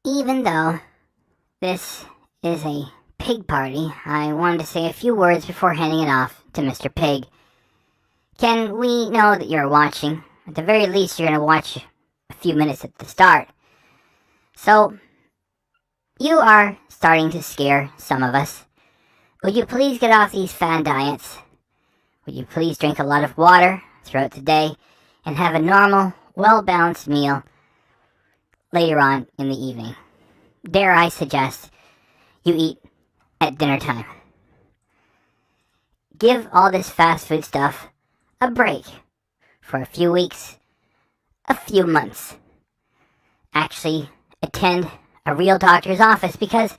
Even though this is a pig party, I wanted to say a few words before handing it off to Mr. Pig. Ken, we know that you're watching. At the very least, you're going to watch a few minutes at the start. So, you are starting to scare some of us. Would you please get off these fad diets? Would you please drink a lot of water throughout the day and have a normal, well-balanced meal later on in the evening? Dare I suggest you eat at dinner time. Give all this fast food stuff a break for a few weeks, a few months. Actually, attend a real doctor's office, because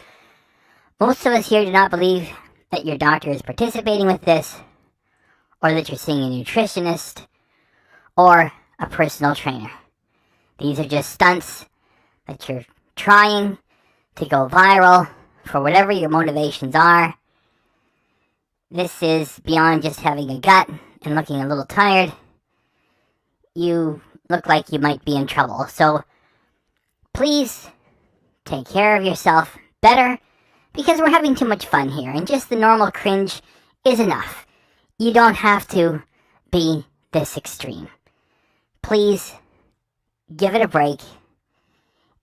most of us here do not believe that your doctor is participating with this, or that you're seeing a nutritionist or a personal trainer. These are just stunts that you're trying to go viral for whatever your motivations are. This is beyond just having a gut and looking a little tired. You look like you might be in trouble. So please take care of yourself better, because we're having too much fun here, and just the normal cringe is enough. You don't have to be this extreme. Please give it a break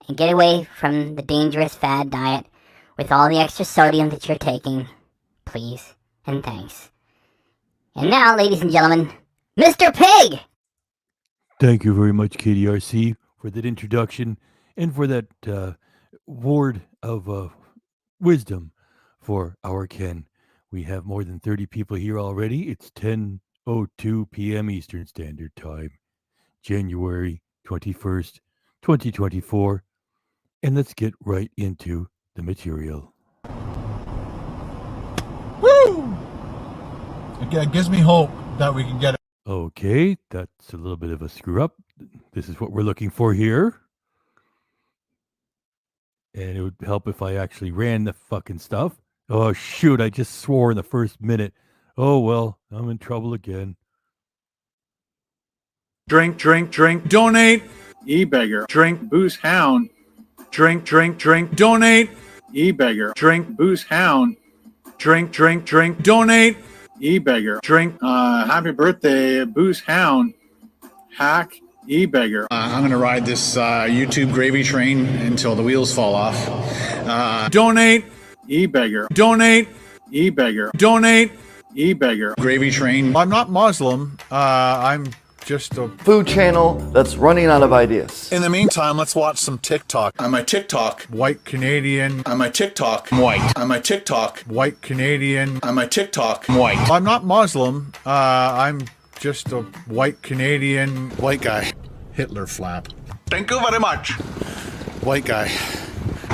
and get away from the dangerous fad diet with all the extra sodium that you're taking. Please and thanks. And now, ladies and gentlemen, Mr. Pig! Thank you very much, KDRC, for that introduction and for that word of wisdom for our Ken. We have more than 30 people here already. It's 10:02 p.m. Eastern Standard Time, January 21st, 2024. And let's get right into the material. Woo! It gives me hope that we can get it. Okay, that's a little bit of a screw up. This is what we're looking for here. And it would help if I actually ran the fucking stuff. Oh, shoot, I just swore in the first minute. Oh, well, I'm in trouble again. Drink, drink, drink, donate, e-beggar. Drink, booze, hound. Drink, drink, drink, donate, e-beggar. Drink, booze, hound. Drink, drink, drink, donate, e-beggar. Drink, happy birthday, booze, hound. Hack, e-beggar. I'm going to ride this YouTube gravy train until the wheels fall off. Donate, e-beggar. Donate, e-beggar. Donate, e-beggar. Gravy train. I'm not Muslim. I'm just a food channel that's running out of ideas. In the meantime, let's watch some TikTok. On my TikTok. White Canadian. On my TikTok. I'm white. On my TikTok. White Canadian. On my TikTok. I'm white. I'm not Muslim. I'm just a white Canadian. White guy. Hitler flap. Thank you very much. White guy.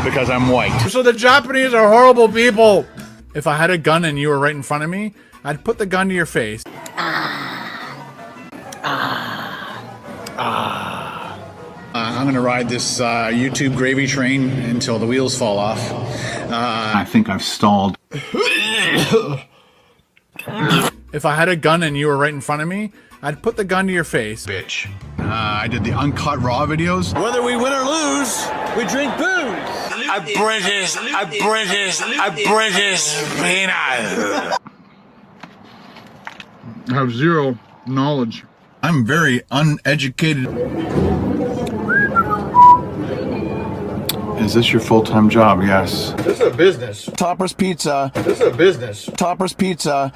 Because I'm white. So the Japanese are horrible people. If I had a gun and you were right in front of me, I'd put the gun to your face. I'm going to ride this YouTube gravy train until the wheels fall off. I think I've stalled. If I had a gun and you were right in front of me, I'd put the gun to your face. Bitch. I did the uncut raw videos. Whether we win or lose, we drink booze. A British peanut. I have zero knowledge. I'm very uneducated. Is this your full-time job? Yes. This is a business. Topper's Pizza. This is a business. Topper's Pizza.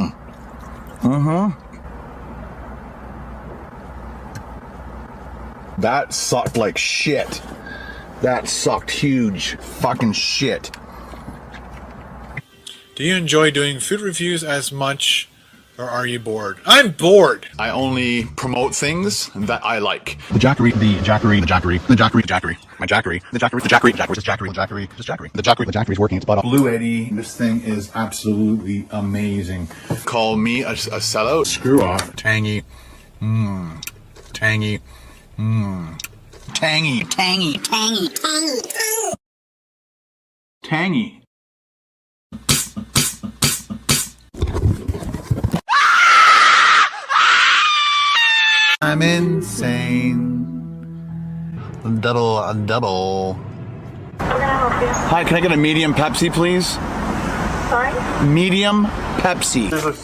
That sucked like shit. That sucked huge fucking shit. Do you enjoy doing food reviews as much, or are you bored? I'm bored. I only promote things that I like. The Jackery, the Jackery, the Jackery, the Jackery, the Jackery, my Jackery, the Jackery, the Jackery, the Jackery, the Jackery, the Jackery, the Jackery, the Jackery, the Jackery's working its butt off. Blue Eddie, this thing is absolutely amazing. Call me a sellout. Screw off. Tangy. Tangy. Tangy. Tangy, tangy, tangy. Tangy. I'm insane. Double. Hi, can I get a medium Pepsi, please? Sorry? Medium Pepsi. There's a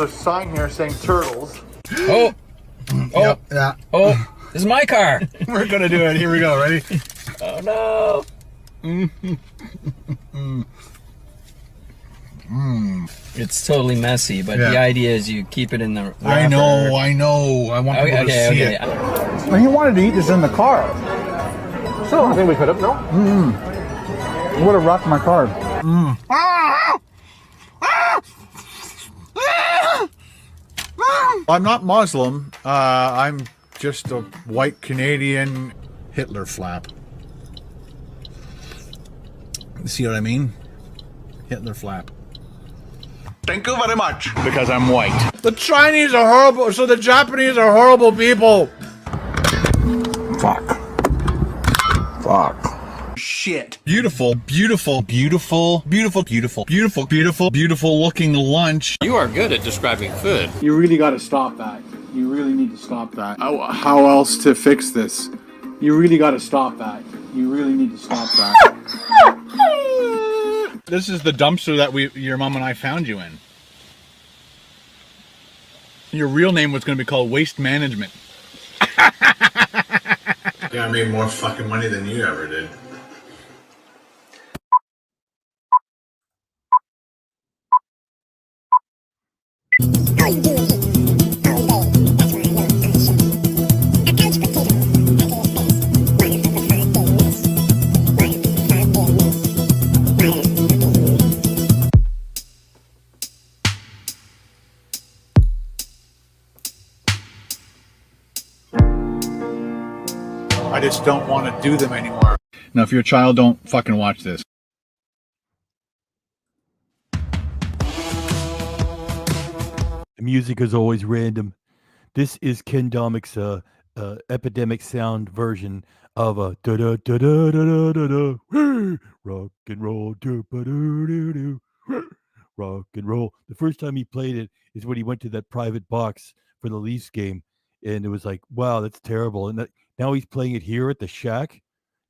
sign here saying turtles. Oh, Yep, yeah. oh, this is my car. We're gonna do it. Here we go. Ready? Oh no. It's totally messy, but Yeah. the idea is you keep it in the wrapper. I know. I want people to see it. Well, he wanted to eat this in the car. So I think we could have. No. Would have rocked my car. I'm not Muslim. I'm just a white Canadian Hitler flap. See what I mean? Hitler flap. Thank you very much. Because I'm white. The Chinese are horrible, so the Japanese are horrible people. Fuck. Shit. Beautiful looking lunch. You are good at describing food. You really got to stop that. You really need to stop that. How else to fix this? You really got to stop that. You really need to stop that. This is the dumpster that your mom and I found you in. Your real name was going to be called Waste Management. Yeah, I made more fucking money than you ever did. I just don't want to do them anymore. Now, if you're a child, don't fucking watch this. The music is always random. This is Ken Domik's epidemic sound version of a da da da da da da da rock and roll do ba do do do rock and roll. The first time he played it is when he went to that private box for the Leafs game, and it was like, wow, that's terrible. And now he's playing it here at the Shack.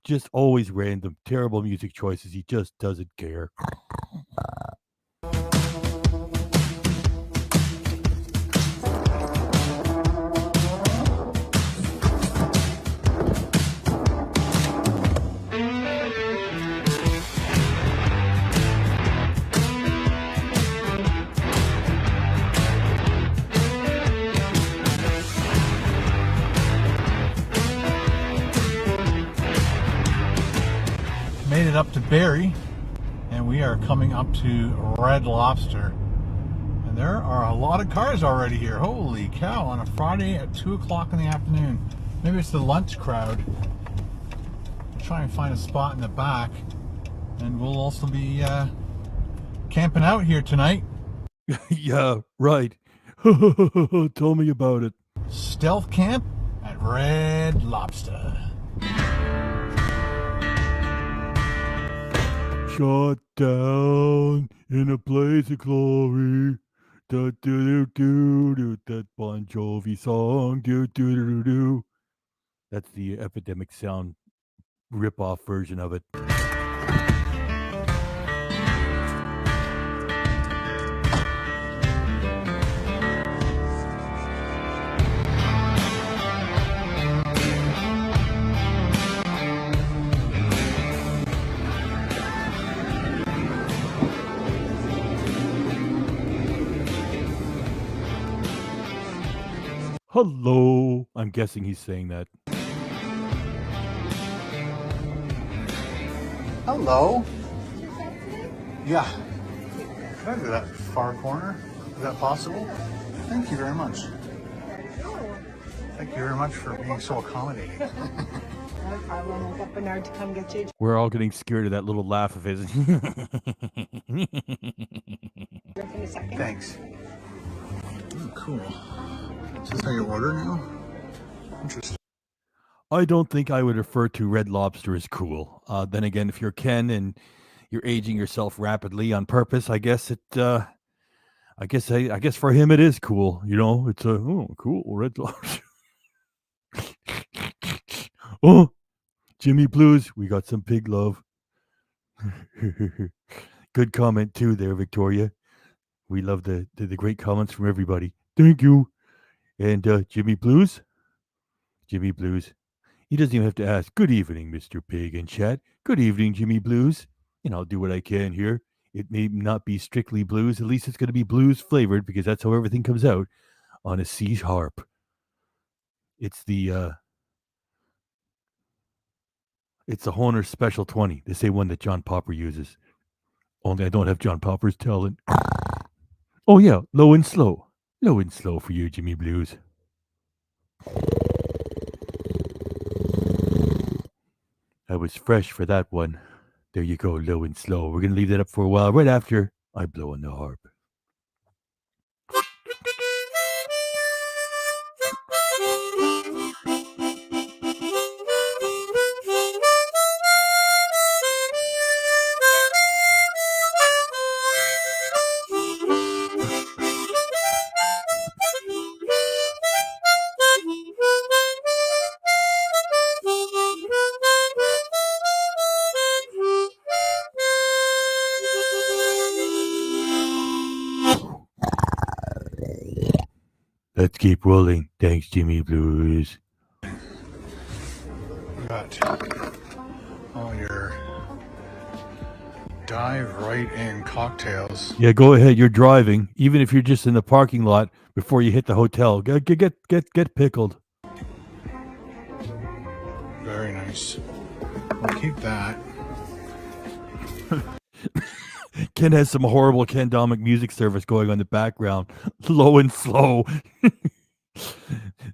Just always random, terrible music choices. He just doesn't care. Made it up to Barrie, and we are coming up to Red Lobster. And there are a lot of cars already here. Holy cow, on a Friday at 2 o'clock in the afternoon. Maybe it's the lunch crowd. We'll try and find a spot in the back, and we'll also be camping out here tonight. Yeah, right. Tell me about it. Stealth camp at Red Lobster. Shot down in a blaze of glory. Da, do, do, do, do, that Bon Jovi song. Do, do, do, do, do. That's the epidemic sound rip-off version of it. Hello. I'm guessing he's saying that. Hello. Yeah. Can I do that far corner? Is that possible? Thank you very much. Thank you very much for being so accommodating. No problem. We'll get Bernard to come get you. We're all getting scared of that little laugh of his. In a second. Thanks. Oh, cool. Is this how you order now? Interesting. I don't think I would refer to Red Lobster as cool. Then again, if you're Ken and you're aging yourself rapidly on purpose, I guess it. I guess for him it is cool. You know, it's cool Red Lobster. Oh, Jimmy Blues, we got some pig love. Good comment too there, Victoria. We love the great comments from everybody. Thank you. And Jimmy Blues? Jimmy Blues. He doesn't even have to ask. Good evening, Mr. Pig and chat. Good evening, Jimmy Blues. And I'll do what I can here. It may not be strictly blues. At least it's going to be blues flavored because that's how everything comes out on a C harp. It's the Horner Special 20, the same one that John Popper uses. Only I don't have John Popper's talent. Oh yeah, low and slow. Low and slow for you, Jimmy Blues. I was fresh for that one. There you go, low and slow. We're going to leave that up for a while, right after I blow on the harp. Let's keep rolling. Thanks, Jimmy Blues. Got all your dive right in cocktails. Yeah, go ahead. You're driving, even if you're just in the parking lot before you hit the hotel. Get pickled. Very nice. We'll keep that. Ken has some horrible Ken Domik music service going on in the background, low and slow.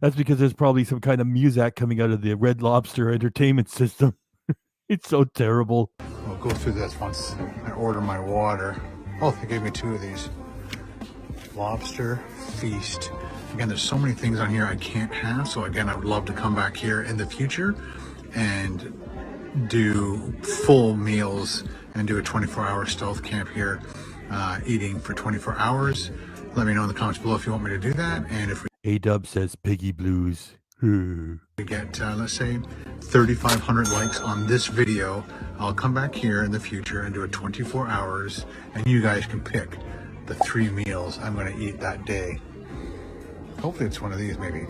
That's because there's probably some kind of muzak coming out of the Red Lobster entertainment system. It's so terrible. We'll go through this once I order my water. Oh, they gave me 2 of these. Lobster Feast. Again, there's so many things on here I can't have. So again, I would love to come back here in the future and do full meals and do a 24-hour stealth camp here, eating for 24 hours. Let me know in the comments below if you want me to do that. And if A-Dub says Piggy Blues. we get, let's say, 3,500 likes on this video, I'll come back here in the future and do a 24 hours, and you guys can pick the 3 meals I'm going to eat that day. Hopefully it's one of these, maybe.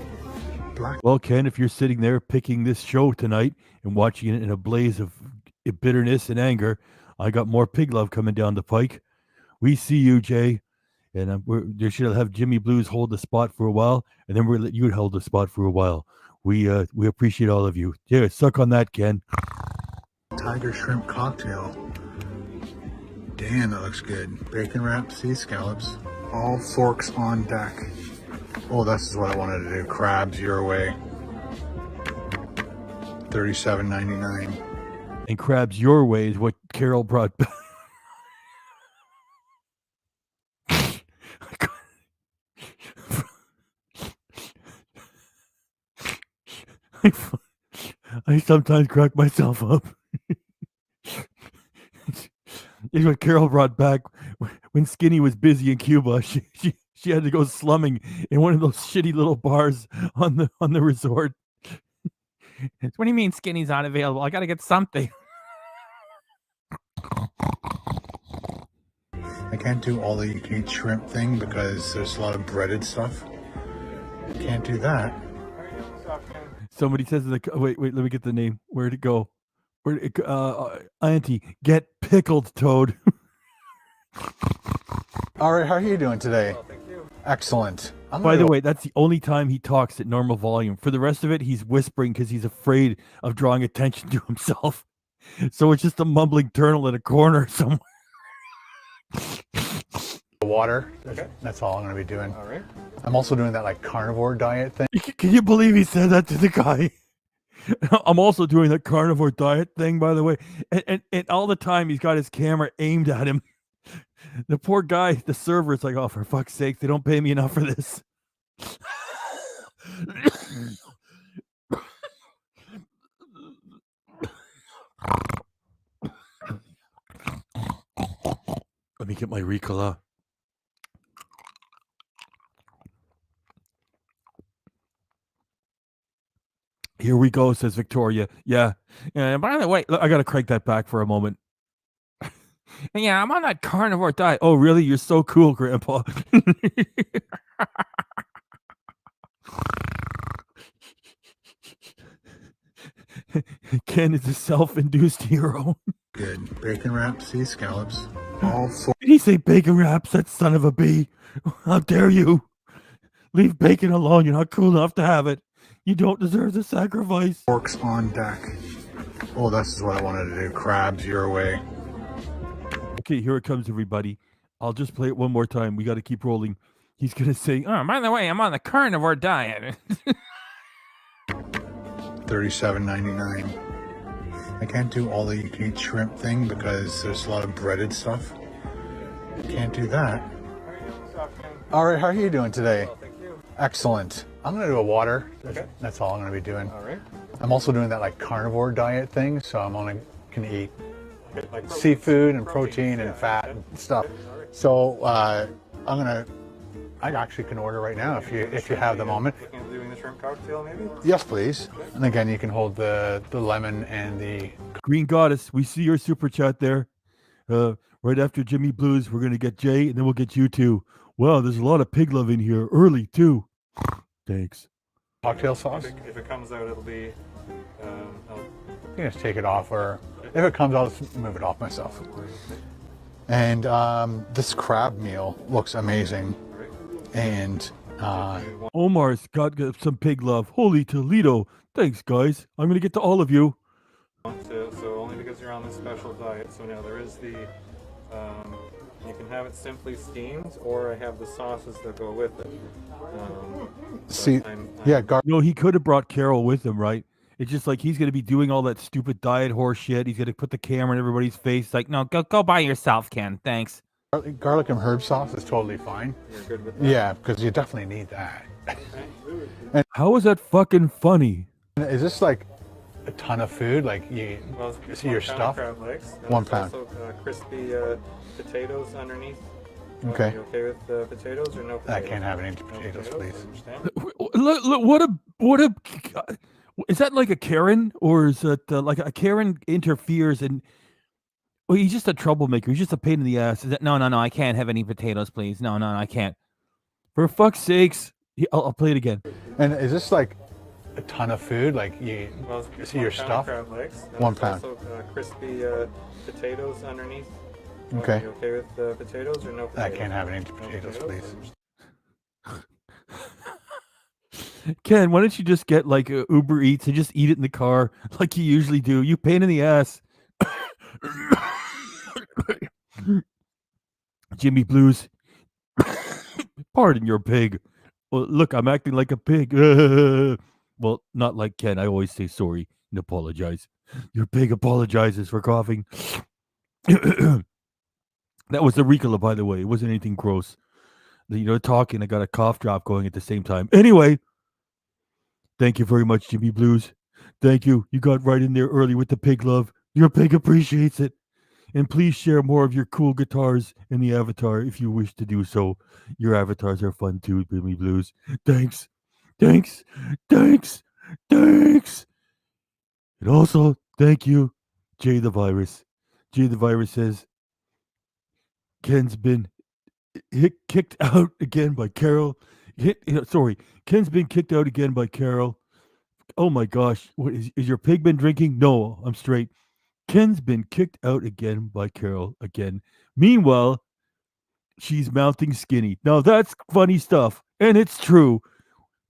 Black. Well, Ken, if you're sitting there picking this show tonight and watching it in a blaze of bitterness and anger, I got more pig love coming down the pike. We see you, Jay. And they should have Jimmy Blues hold the spot for a while, and then we'll let you hold the spot for a while. We appreciate all of you. Yeah, suck on that, Ken. Tiger shrimp cocktail. Damn, that looks good. Bacon wrapped sea scallops. All forks on deck. Oh, this is what I wanted to do. Crabs your way. $37.99. And crabs your way is what Carol brought back. I sometimes crack myself up. It's what Carol brought back when Skinny was busy in Cuba. She had to go slumming in one of those shitty little bars on the resort. What do you mean Skinny's not available? I got to get something. I can't do all the you can eat shrimp thing because there's a lot of breaded stuff. Can't do that. Somebody says wait, let me get the name. Where'd it go? Auntie, get pickled, Toad. All right, how are you doing today? Thank you. Excellent. By the way, that's the only time he talks at normal volume. For the rest of it, he's whispering because he's afraid of drawing attention to himself. So it's just a mumbling turtle in a corner somewhere. Water. Okay. That's all I'm going to be doing. All right. I'm also doing that like carnivore diet thing. Can you believe he said that to the guy? I'm also doing that carnivore diet thing, by the way. And all the time he's got his camera aimed at him. The poor guy, the server, is like, oh, for fuck's sake, they don't pay me enough for this. Let me get my Ricola. Here we go, says Victoria. Yeah. And by the way, look, I got to crank that back for a moment. Yeah, I'm on that carnivore diet. Oh, really? You're so cool, Grandpa. Ken is a self-induced hero. Good. Bacon wrap, sea scallops. All four. Did he say bacon wraps? That son of a bee. How dare you? Leave bacon alone. You're not cool enough to have it. You don't deserve the sacrifice. Forks on deck. Oh, this is what I wanted to do. Crabs your way. Okay, here it comes, everybody. I'll just play it one more time. We got to keep rolling. He's going to say, oh, by the way, I'm on the carnivore diet. $37.99. I can't do all the eat shrimp thing because there's a lot of breaded stuff. Can't do that. All right, how are you doing today? Well, thank you. Excellent. I'm gonna do a water. Okay. That's all I'm gonna be doing. All right. I'm also doing that like carnivore diet thing, so I'm only gonna eat Like seafood and protein and fat and stuff. So I actually can order right now if you have the moment. Looking at doing the shrimp cocktail, maybe? Yes, please. And again, you can hold the lemon and the Green Goddess, we see your super chat there. Right after Jimmy Blues, we're going to get Jay, and then we'll get you too. Wow, there's a lot of pig love in here early, too. Thanks. cocktail sauce. If it comes out, it'll be. You can just take it off, or if it comes, I'll just move it off myself. And this crab meal looks amazing. And Omar's got some pig love. Holy Toledo. Thanks, guys. I'm going to get to all of you. So only because you're on this special diet. So now there is the. You can have it simply steamed, or I have the sauces that go with it. see, yeah, No, he could have brought Carol with him, right? It's just like he's going to be doing all that stupid diet horse shit. He's going to put the camera in everybody's face. Like, no, go by yourself, Ken. Thanks. garlic and herb sauce is totally fine. You're good with that? Yeah, because you definitely need that. And how is that fucking funny? Is this like a ton of food? Like you see your stuff? Crab legs. 1 pound. Also crispy potatoes underneath. Okay. You okay with potatoes or no potatoes? I can't have any potatoes, please. Understand? Look, what a is that like a Karen, or is it like a Karen interferes and well, he's just a troublemaker. He's just a pain in the ass. Is that no, I can't have any potatoes, please. No, I can't. For fuck's sakes, I'll play it again. And is this like a ton of food? Like you see your stuff? Crab legs. 1 pound. Also crispy potatoes underneath. Okay. You okay with potatoes or no potatoes? I can't have any potatoes, please. Ken, why don't you just get like Uber Eats and just eat it in the car like you usually do? You pain in the ass. Jimmy Blues. Pardon your pig. Well, look, I'm acting like a pig. Well, not like Ken. I always say sorry and apologize. Your pig apologizes for coughing. That was the Ricola, by the way. It wasn't anything gross. Talking, I got a cough drop going at the same time. Anyway, thank you very much, Jimmy Blues. Thank you. You got right in there early with the pig love. Your pig appreciates it. And please share more of your cool guitars in the avatar if you wish to do so. Your avatars are fun too, Jimmy Blues. Thanks. And also, thank you, Jay the Virus. Jay the Virus says, Ken's been kicked out again by Carol. Ken's been kicked out again by Carol. Oh my gosh. What is your pig been drinking? No, I'm straight. Ken's been kicked out again by Carol again. Meanwhile, she's mounting Skinny. Now that's funny stuff. And it's true.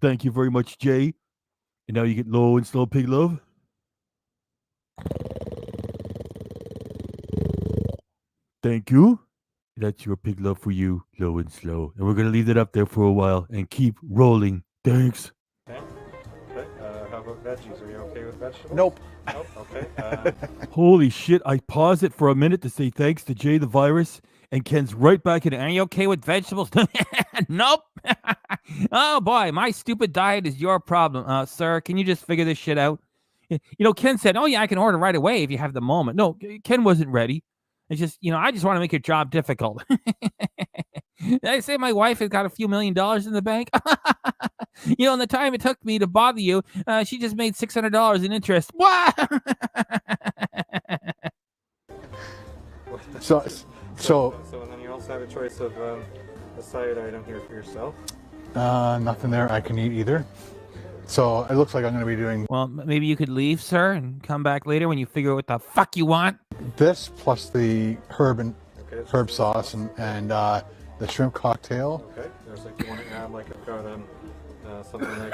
Thank you very much, Jay. And now you get low and slow pig love. Thank you. That's your pig love for you, low and slow. And we're going to leave it up there for a while and keep rolling. Thanks. Okay. How about veggies? Are you okay with vegetables? Nope. Nope. Okay. Holy shit. I paused it for a minute to say thanks to Jay the Virus. And Ken's right back in. Are you okay with vegetables? Nope. Oh boy, my stupid diet is your problem. Sir, can you just figure this shit out? Ken said, oh yeah, I can order right away if you have the moment. No, Ken wasn't ready. It's just, I just want to make your job difficult. Did I say my wife has got a few $1 million in the bank? In the time it took me to bother you, she just made $600 in interest. What? So, So and then you also have a choice of a side item here for yourself. nothing there I can eat either. So it looks like I'm going to be doing Well, maybe you could leave, sir, and come back later when you figure out what the fuck you want. this plus the herb sauce and the shrimp cocktail. Okay. There's like you want to add like I've got something like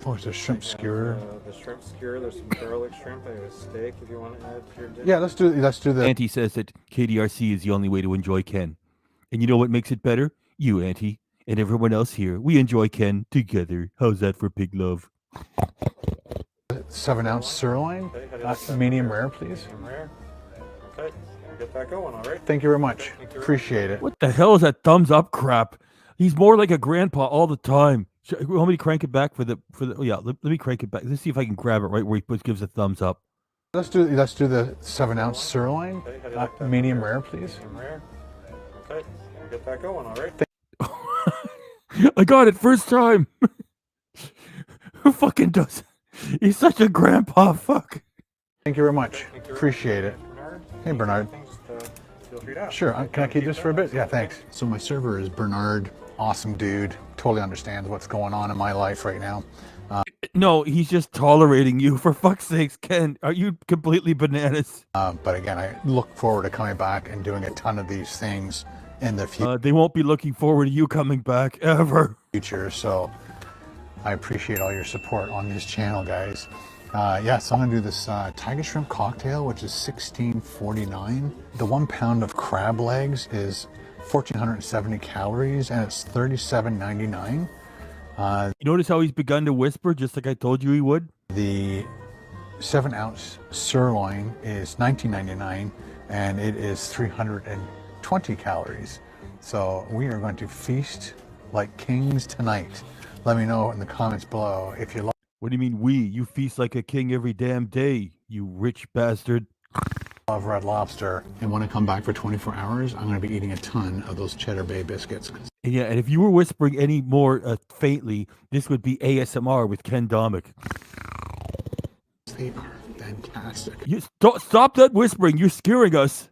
Oh, it's a shrimp skewer. the shrimp skewer. There's some garlic shrimp. I have a steak if you want to add to your dinner. Yeah, let's do the. Auntie says that KDRC is the only way to enjoy Ken. And you know what makes it better? You, Auntie, and everyone else here. We enjoy Ken together. How's that for pig love? 7-ounce sirloin, medium rare, please. Medium rare. Okay. Get that going. All right. Thank you very much. Appreciate it. What the hell is that thumbs up crap? He's more like a grandpa all the time. Want me to crank it back for the? Oh yeah, let me crank it back. Let's see if I can grab it right where he gives a thumbs up. Let's do the 7-ounce sirloin, medium rare, please. Medium rare. Okay. Get that going. All right. I got it first time. Who fucking does? He's such a grandpa. Fuck. Thank you very much. Appreciate it. Hey, Bernard. Feel free to ask. Sure. Can I keep this for a bit? Yeah, thanks. So my server is Bernard. Awesome dude. Totally understands what's going on in my life right now. No, he's just tolerating you. For fuck's sakes, Ken, are you completely bananas? But again, I look forward to coming back and doing a ton of these things in the They won't be looking forward to you coming back ever. future. So I appreciate all your support on this channel, guys. Yeah, so I'm gonna do this tiger shrimp cocktail, which is $16.49. The 1 pound of crab legs is 1,470 calories, and it's $37.99. You notice how he's begun to whisper, just like I told you he would? The 7-ounce sirloin is $19.99, and it is 320 calories. So we are going to feast like kings tonight. Let me know in the comments below if you What do you mean we? You feast like a king every damn day, you rich bastard. love Red Lobster and want to come back for 24 hours. I'm going to be eating a ton of those Cheddar Bay biscuits. And yeah, and if you were whispering any more faintly, this would be ASMR with Ken Domik. They are fantastic. You stop that whispering. You're scaring us.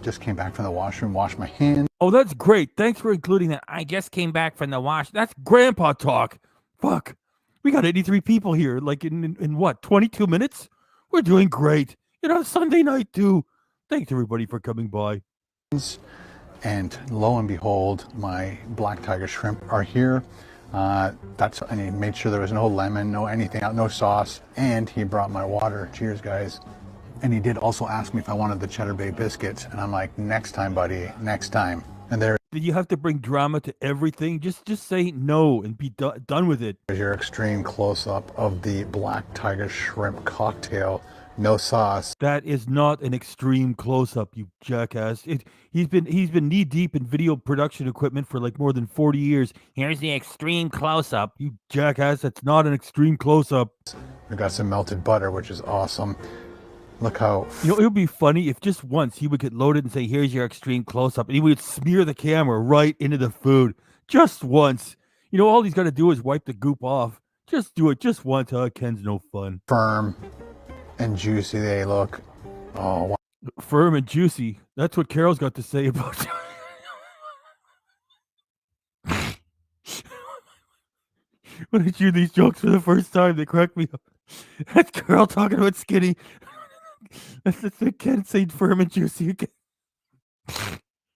Just came back from the washroom, washed my hands. Oh, that's great. Thanks for including that. I just came back from the wash. That's grandpa talk. Fuck. We got 83 people here, like in what, 22 minutes? We're doing great. You know, Sunday night too. Thanks everybody for coming by. And lo and behold, my black tiger shrimp are here. And he made sure there was no lemon, no anything, no sauce. And he brought my water. Cheers, guys. And he did also ask me if I wanted the Cheddar Bay biscuits. And I'm like, next time, buddy, next time. And there Did you have to bring drama to everything? Just say no and be done with it. is your extreme close-up of the black tiger shrimp cocktail. No sauce. That is not an extreme close-up, you jackass. He's been knee-deep in video production equipment for like more than 40 years. Here's the extreme close-up. You jackass, that's not an extreme close-up. We got some melted butter, which is awesome. Look how... You know, it would be funny if just once he would get loaded and say, here's your extreme close-up, and he would smear the camera right into the food. Just once. You know, all he's got to do is wipe the goop off. Just do it just once. Ken's no fun. Firm and juicy they look. Oh, wow. Firm and juicy. That's what Carol's got to say about when I hear these jokes for the first time, they crack me up. That's Carol talking about skinny. That's what Ken saying firm and juicy again.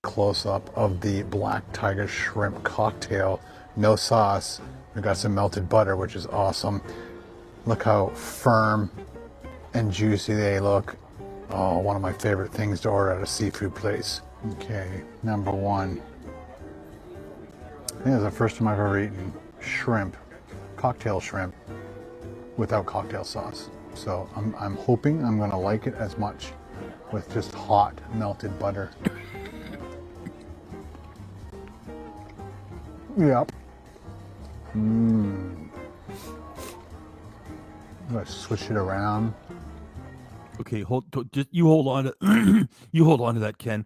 Close-up of the black tiger shrimp cocktail. No sauce. We got some melted butter, which is awesome. Look how firm and juicy they look. Oh, one of my favorite things to order at a seafood place. Okay, number one. I think it's the first time I've ever eaten shrimp, cocktail shrimp, without cocktail sauce. So I'm hoping I'm gonna like it as much with just hot melted butter. Yep. I'm gonna switch it around. Okay, just you hold on to you hold on to that, Ken.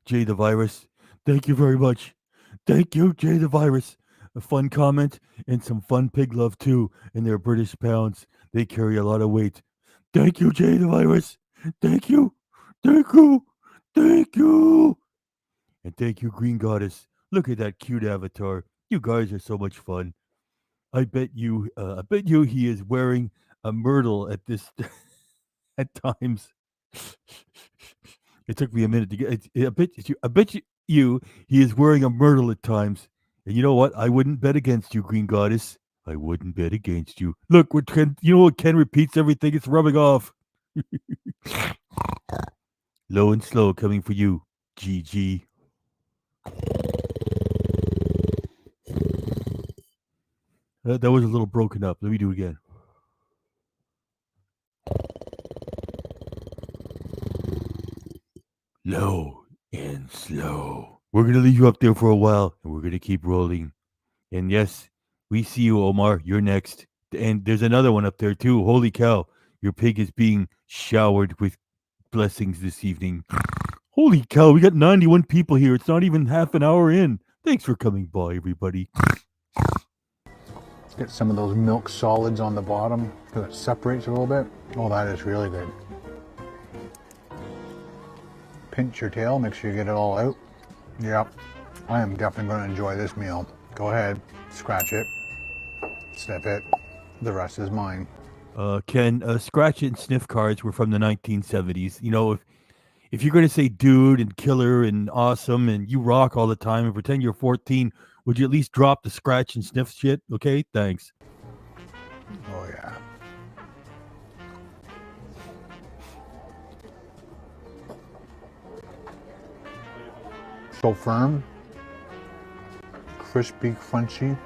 Jay the Virus, thank you very much. Thank you, Jay the Virus. A fun comment and some fun pig love too. And they're British pounds. They carry a lot of weight. Thank you, Jay the Virus. Thank you. Thank you. Thank you. And thank you, Green Goddess. Look at that cute avatar. You guys are so much fun. I bet you he is wearing a myrtle at this at times. It took me a minute to get. I bet you he is wearing a myrtle at times. And you know what? I wouldn't bet against you, Green Goddess. I wouldn't bet against you. Look, what Ken, you know what Ken repeats everything. It's rubbing off. Low and slow coming for you, GG. That was a little broken up. Let me do it again. Low and slow. We're going to leave you up there for a while, and we're going to keep rolling. And yes, we see you, Omar. You're next. And there's another one up there, too. Holy cow. Your pig is being showered with blessings this evening. Holy cow. We got 91 people here. It's not even half an hour in. Thanks for coming by, everybody. Get some of those milk solids on the bottom because it separates a little bit. Oh, that is really good. Pinch your tail, make sure you get it all out. Yep, I am definitely going to enjoy this meal. Go ahead, scratch it, sniff it. The rest is mine. Ken, scratch it and sniff cards were from the 1970s. You know, if you're going to say dude and killer and awesome and you rock all the time and pretend you're 14, would you at least drop the scratch and sniff shit? Okay, thanks. Oh, yeah. So firm, crispy, crunchy.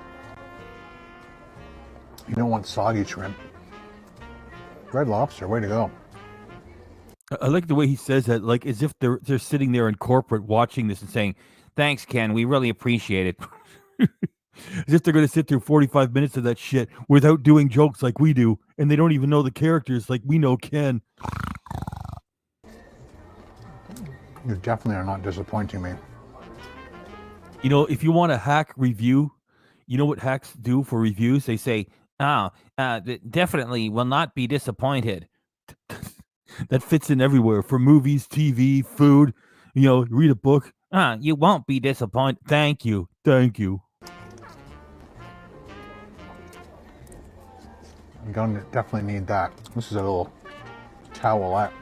You don't want soggy shrimp. Red Lobster, way to go. I like the way he says that, like as if they're sitting there in corporate watching this and saying, "Thanks, Ken. We really appreciate it." As if they're going to sit through 45 minutes of that shit without doing jokes like we do, and they don't even know the characters like we know Ken. You definitely are not disappointing me. You know, if you want a hack review, you know what hacks do for reviews? They say, definitely will not be disappointed. That fits in everywhere for movies, TV, food. You know, read a book. You won't be disappointed. Thank you. Thank you. I'm going to definitely need that. This is a little towelette.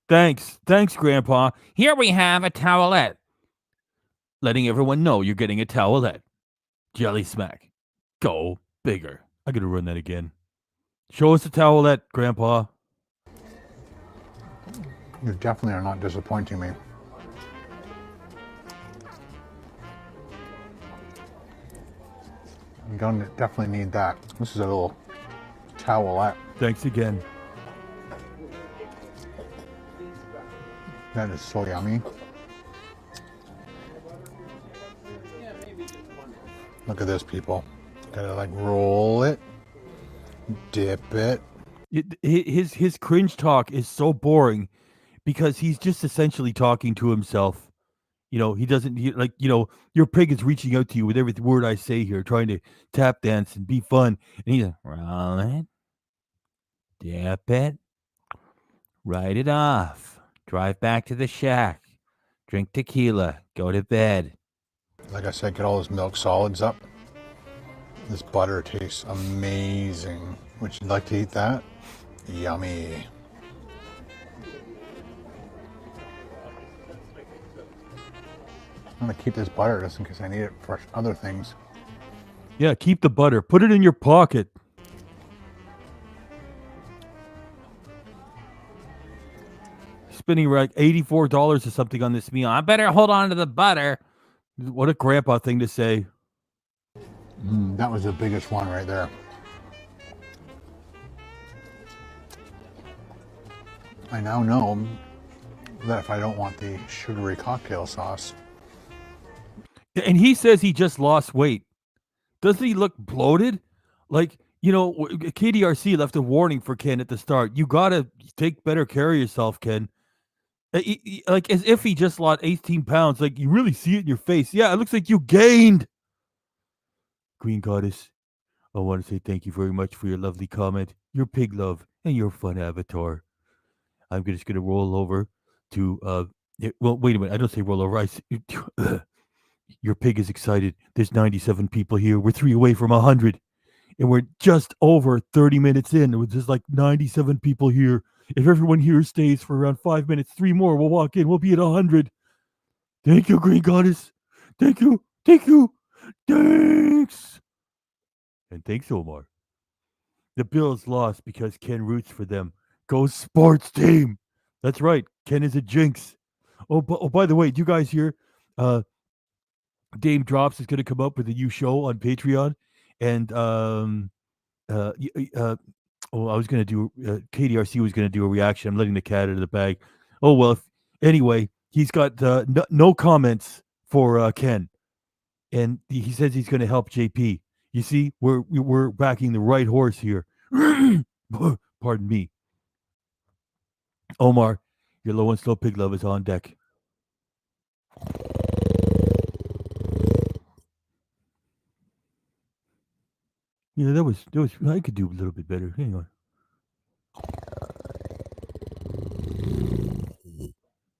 Thanks. Thanks, Grandpa. Here we have a towelette. Letting everyone know you're getting a towelette. Jelly smack. Go bigger. I gotta run that again. Show us the towelette, Grandpa. You definitely are not disappointing me. I'm going to definitely need that. This is a little towelette. Thanks again. That is so yummy. Look at this, people. Gotta like roll it, dip it. His cringe talk is so boring because he's just essentially talking to himself. You know, he doesn't your pig is reaching out to you with every word I say here, trying to tap dance and be fun. And he's like, roll it, dip it, write it off, drive back to the shack, drink tequila, go to bed. Like I said, get all those milk solids up. This butter tastes amazing. Would you like to eat that? Yummy. I'm gonna keep this butter just in case I need it for other things. Yeah, keep the butter. Put it in your pocket. Spending like $84 or something on this meal. I better hold on to the butter. What a grandpa thing to say. That was the biggest one right there. I now know that if I don't want the sugary cocktail sauce. And he says he just lost weight. Doesn't he look bloated? Like, you know, KDRC left a warning for Ken at the start. You got to take better care of yourself, Ken. Like, as if he just lost 18 pounds. Like, you really see it in your face. Yeah, it looks like you gained. Green Goddess, I want to say thank you very much for your lovely comment, your pig love, and your fun avatar. I'm just going to roll over to, well, wait a minute. I don't say roll over. Your pig is excited. There's 97 people here. We're 3 away from 100. And we're just over 30 minutes in. It was just like 97 people here. If everyone here stays for around 5 minutes, 3 more, we'll walk in. We'll be at 100. Thank you, Green Goddess. Thank you. Thank you. Thanks. And thanks, Omar. The Bills lost because Ken roots for them. Go sports team. That's right. Ken is a jinx. Oh, by the way, do you guys hear? Dame Drops is going to come up with a new show on Patreon. And I was going to do, KDRC was going to do a reaction. I'm letting the cat out of the bag. Oh, well, anyway, he's got no comments for Ken. And he says he's going to help JP. You see, we're backing the right horse here. Pardon me. Omar, your low and slow pig love is on deck. Yeah, that was. I could do a little bit better. Hang on.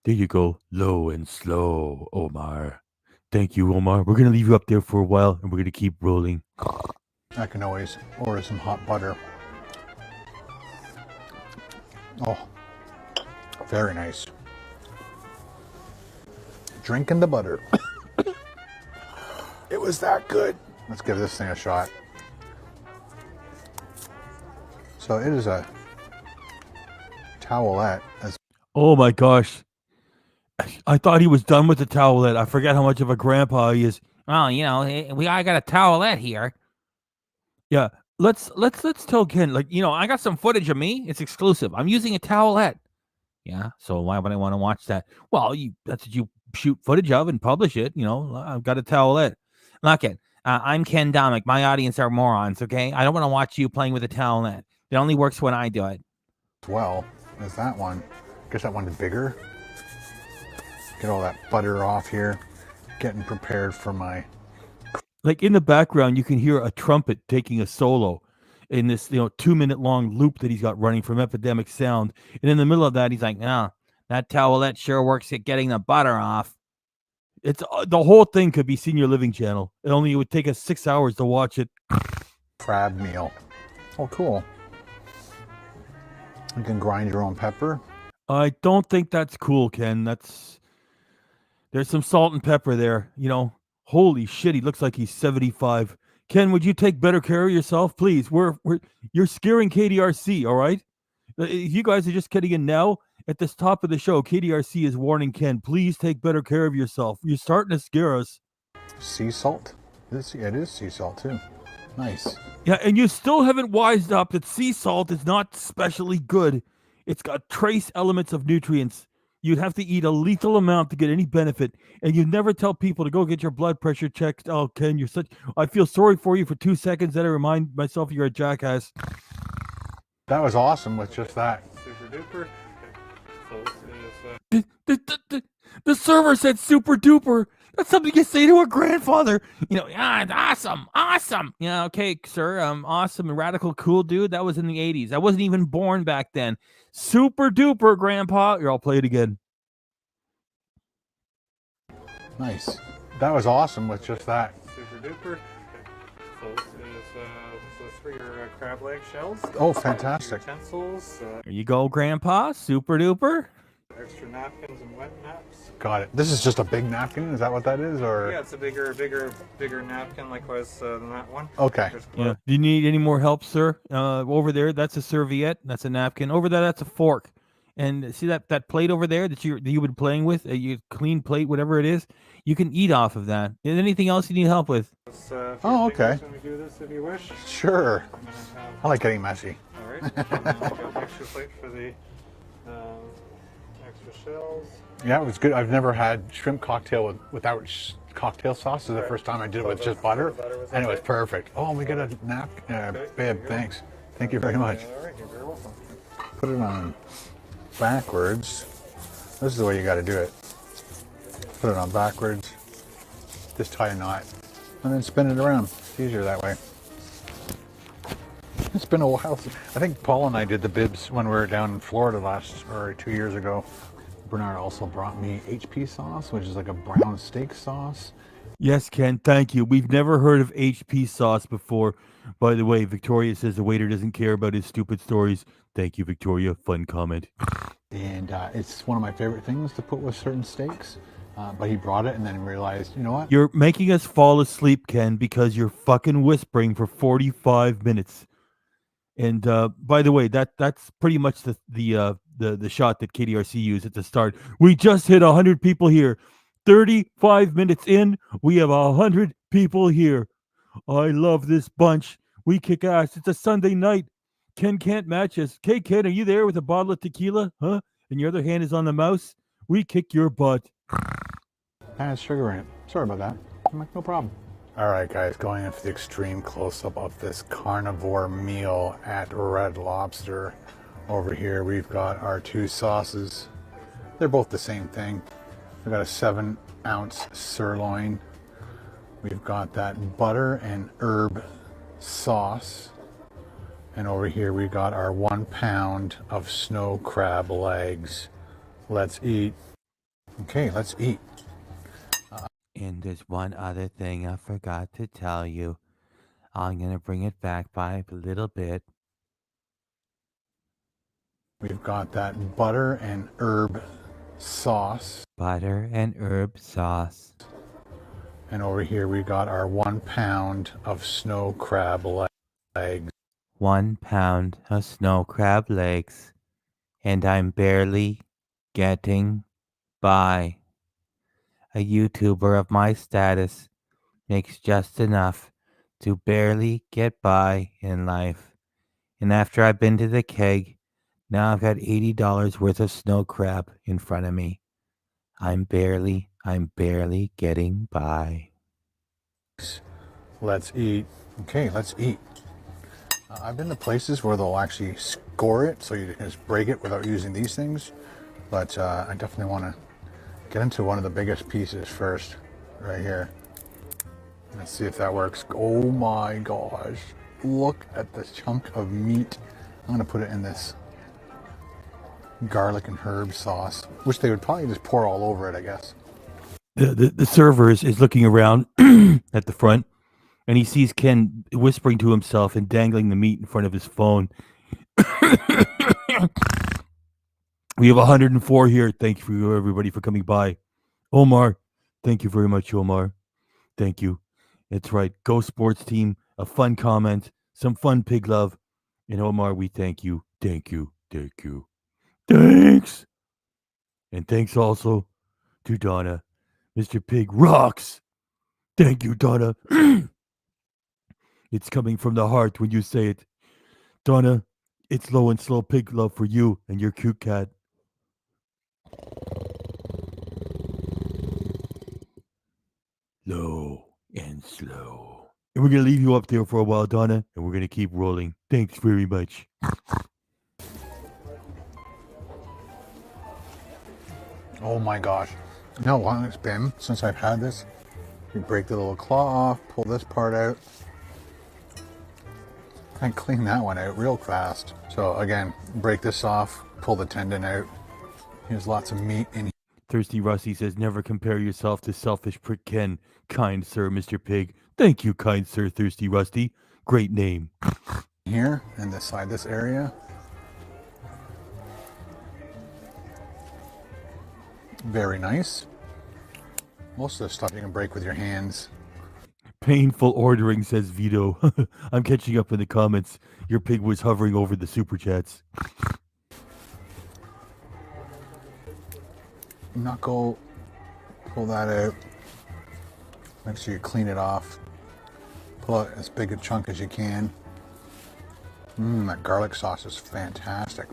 There you go, low and slow, Omar. Thank you, Omar. We're gonna leave you up there for a while, and we're gonna keep rolling. I can always order some hot butter. Oh, very nice. Drinking the butter. It was that good. Let's give this thing a shot. So it is a towelette. Oh my gosh. I thought he was done with the towelette. I forgot how much of a grandpa he is. Well, I got a towelette here. Yeah, let's tell Ken, I got some footage of me. It's exclusive. I'm using a towelette. Yeah, so why would I want to watch that? Well, that's what you shoot footage of and publish it. I've got a towelette. Look it. I'm Ken Domik. My audience are morons, okay? I don't want to watch you playing with a towelette. It only works when I do it. Well, there's that one. Guess that one's bigger. Get all that butter off here. Getting prepared for my... Like in the background, you can hear a trumpet taking a solo in this, 2-minute long loop that he's got running from Epidemic Sound. And in the middle of that, he's like, that towelette sure works at getting the butter off. It's the whole thing could be Senior Living Channel. It would take us 6 hours to watch it. Crab meal. Oh, cool. You can grind your own pepper. I don't think that's cool, Ken. There's some salt and pepper there. Holy shit, he looks like he's 75. Ken, would you take better care of yourself, please? You're scaring KDRC, all right? If you guys are just getting in now, at this top of the show, KDRC is warning Ken, please take better care of yourself. You're starting to scare us. Sea salt? It is sea salt, too. Nice. Yeah, and you still haven't wised up that sea salt is not specially good. It's got trace elements of nutrients. You'd have to eat a lethal amount to get any benefit, and you never tell people to go get your blood pressure checked. Oh, Ken, I feel sorry for you for 2 seconds, then I remind myself you're a jackass. That was awesome with just that. Super duper. So this is, The server said super duper. That's something you say to a grandfather. Awesome. Yeah, okay, sir. Awesome and radical cool dude. That was in the 80s. I wasn't even born back then. Super duper, Grandpa. Here, I'll play it again. Nice. That was awesome with just that. super duper. So this is for your crab leg shells. Oh, fantastic. Utensils. There you go, Grandpa. Super duper. Extra napkins and wet naps. Got it. This is just a big napkin? Is that what that is? Or yeah, it's a bigger napkin, likewise than that one. Okay. Yeah. Do you need any more help, sir? Over there, that's a serviette. That's a napkin. Over there, that's a fork. And see that plate over there that you've been playing with, your clean plate, whatever it is. You can eat off of that. Is there anything else you need help with? Oh, okay. Let me do this if you wish. Sure. I like getting messy. All right. And then I've got an extra plate for the extra shells. Yeah, it was good. I've never had shrimp cocktail without cocktail sauce. This is the first time I did it with just butter, and it was perfect. Oh, we got a napkin. Babe, thanks. Thank you very much. All right, you're very welcome. Put it on backwards. This is the way you got to do it. Put it on backwards. Just tie a knot, and then spin it around. It's easier that way. It's been a while. I think Paul and I did the bibs when we were down in Florida 2 years ago. Bernard also brought me HP sauce, which is like a brown steak sauce. Yes, Ken, thank you. We've never heard of HP sauce before. By the way, Victoria says the waiter doesn't care about his stupid stories. Thank you, Victoria. Fun comment. And it's one of my favorite things to put with certain steaks. But he brought it and then realized, you know what? You're making us fall asleep, Ken, because you're fucking whispering for 45 minutes. And by the way, that's pretty much the shot that KDRC used at the start. We just hit 100 people here. 35 minutes in, we have 100 people here. I love this bunch. We kick ass. It's a Sunday night. Ken can't match us. Hey, Ken, are you there with a bottle of tequila? Huh? And your other hand is on the mouse? We kick your butt. Has sugar in it. Sorry about that. I'm like, no problem. All right, guys, going in for the extreme close-up of this carnivore meal at Red Lobster. Over here, we've got our two sauces. They're both the same thing. We've got a 7-ounce sirloin. We've got that butter and herb sauce. And over here, we've got our 1 pound of snow crab legs. Let's eat. Okay, let's eat. And there's one other thing I forgot to tell you. I'm going to bring it back by a little bit. We've got that butter and herb sauce. Butter and herb sauce. And over here we got our 1 pound of snow crab legs. 1 pound of snow crab legs. And I'm barely getting by. A YouTuber of my status makes just enough to barely get by in life. And after I've been to the keg, now I've got $80 worth of snow crab in front of me. I'm barely getting by. Let's eat. Okay, let's eat. I've been to places where they'll actually score it, so you can just break it without using these things. But I definitely want to get into one of the biggest pieces first, right here. Let's see if that works. Oh my gosh. Look at this chunk of meat. I'm going to put it in this garlic and herb sauce, which they would probably just pour all over it, I guess. The server is looking around at the front, and he sees Ken whispering to himself and dangling the meat in front of his phone. We have 104 here. Thank you for everybody for coming by. Omar, thank you very much, Omar. Thank you. That's right. Go Sports Team. A fun comment. Some fun pig love. And Omar, we thank you. Thank you. Thank you. Thanks. And thanks also to Donna. Mr. Pig rocks. Thank you, Donna. It's coming from the heart when you say it. Donna, it's low and slow pig love for you and your cute cat. Low and slow. And we're going to leave you up there for a while, Donna, and we're going to keep rolling. Thanks very much. Oh my gosh. You know how long it's been since I've had this? You break the little claw off, pull this part out, and clean that one out real fast. So again, break this off, pull the tendon out. There's lots of meat in here. Thirsty Rusty says, never compare yourself to selfish prick Ken. Kind sir, Mr. Pig. Thank you, kind sir, Thirsty Rusty. Great name. Here, and this area. Very nice. Most of the stuff you can break with your hands. Painful ordering, says Vito. I'm catching up in the comments. Your pig was hovering over the super chats. Knuckle, pull that out. Make sure you clean it off. Pull out as big a chunk as you can. That garlic sauce is fantastic.